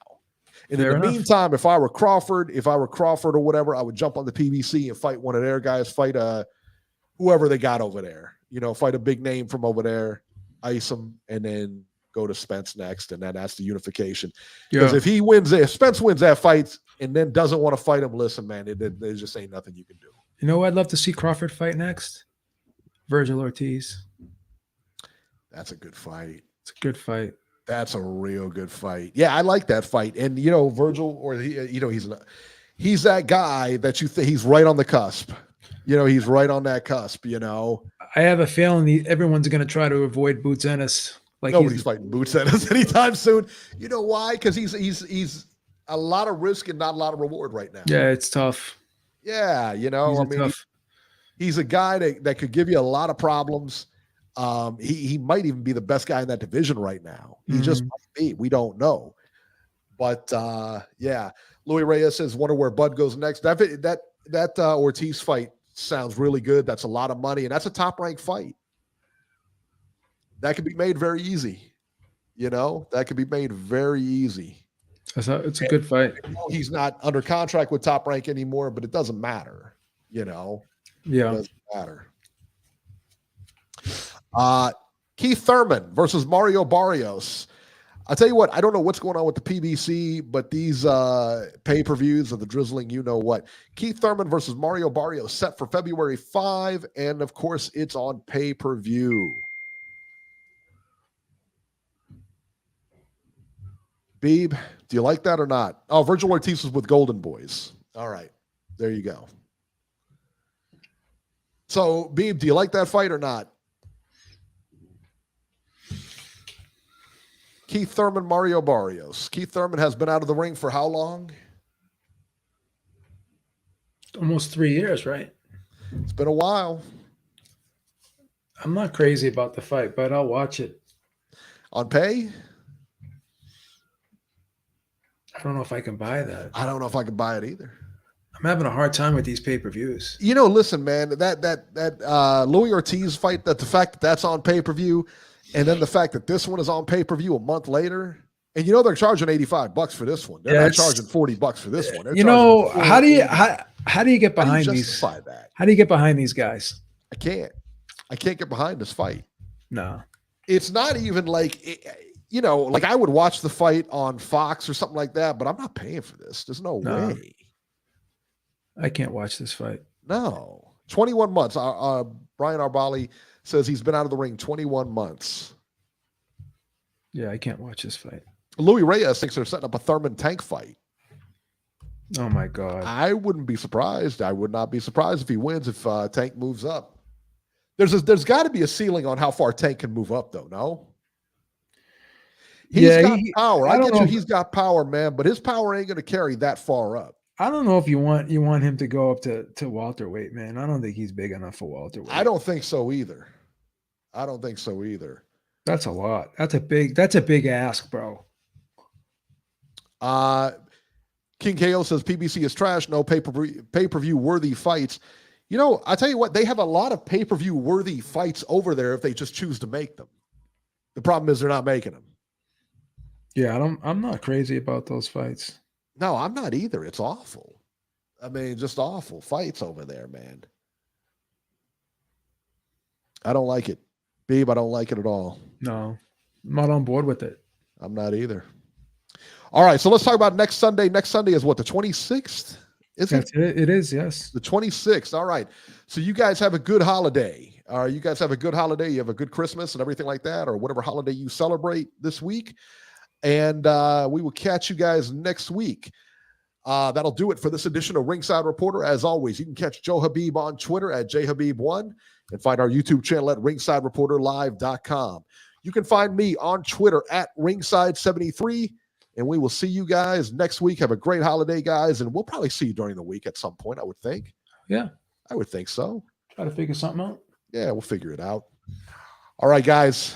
And in the meantime, if I were Crawford or whatever, I would jump on the PBC and fight one of their guys, fight whoever they got over there. Fight a big name from over there, ice him, and then go to Spence next, and then that's the unification. Because if Spence wins that fight and then doesn't want to fight him, listen, man, there just ain't nothing you can do. You know who I'd love to see Crawford fight next? Virgil Ortiz. That's a good fight. It's a good fight. That's a real good fight. Yeah, I like that fight. And Virgil, or he's that guy that you think he's right on the cusp. He's right on that cusp. I have a feeling everyone's going to try to avoid Boots Ennis. Nobody's fighting Boots Ennis anytime soon. You know why? Because he's a lot of risk and not a lot of reward right now. Yeah, it's tough. Yeah, he's a guy that could give you a lot of problems. He might even be the best guy in that division right now. He just might be. We don't know. But yeah, Louis Reyes says, wonder where Bud goes next. That Ortiz fight sounds really good. That's a lot of money, and that's a top-ranked fight. That could be made very easy. That could be made very easy. It's a good fight. He's not under contract with Top Rank anymore, but it doesn't matter. Yeah. It doesn't matter. Keith Thurman versus Mario Barrios. I'll tell you what, I don't know what's going on with the PBC, but these pay-per-views of the drizzling, what. Keith Thurman versus Mario Barrios set for February 5, and of course, it's on pay-per-view. Beeb, do you like that or not? Oh, Virgil Ortiz is with Golden Boys. All right, there you go. So, Beeb, do you like that fight or not? Keith Thurman, Mario Barrios. Keith Thurman has been out of the ring for how long? Almost 3 years, right? It's been a while. I'm not crazy about the fight, but I'll watch it. On pay? I don't know if I can buy that. I don't know if I can buy it either. I'm having a hard time with these pay-per-views. Listen, man, that Louis Ortiz fight, that the fact that that's on pay-per-view, And then the fact that this one is on pay-per-view a month later, and they're charging $85 for this one. They're not charging $40 for this one. They're charging how do you get How do you behind these? justify that? How do you get behind these guys? I can't get behind this fight. No, it's not even like, like I would watch the fight on Fox or something like that, but I'm not paying for this. There's no way. I can't watch this fight. No. 21 months. Brian Arbali says he's been out of the ring 21 months. Yeah, I can't watch this fight. Louis Reyes thinks they're setting up a Thurman Tank fight. Oh, my God. I wouldn't be surprised. I would not be surprised if he wins if Tank moves up. There's got to be a ceiling on how far Tank can move up, though, no? He's got power. I get you. He's got power, man, but his power ain't going to carry that far up. I don't know if you want him to go up to welterweight, man. I don't think he's big enough for welterweight. I don't think so either. That's a lot. That's a big ask, bro. King KO says PBC is trash. No pay-per-view worthy fights. I tell you what, they have a lot of pay-per-view worthy fights over there if they just choose to make them. The problem is they're not making them. Yeah, I'm not crazy about those fights. No, I'm not either. It's awful. I mean, just awful fights over there, man. I don't like it. Beeb, I don't like it at all. No, I'm not on board with it. I'm not either. All right, so let's talk about next Sunday. Next Sunday is what, the 26th? Is it? It is, yes. The 26th. All right. So you guys have a good holiday. You guys have a good holiday. You have a good Christmas and everything like that, or whatever holiday you celebrate this week. And we will catch you guys next week. That'll do it for this edition of Ringside Reporter. As always, you can catch Joe Habib on Twitter at jhabib1 and find our YouTube channel at ringsidereporterlive.com. You can find me on Twitter at ringside73. And we will see you guys next week. Have a great holiday, guys. And we'll probably see you during the week at some point, I would think. Yeah. I would think so. Try to figure something out. Yeah, we'll figure it out. All right, guys.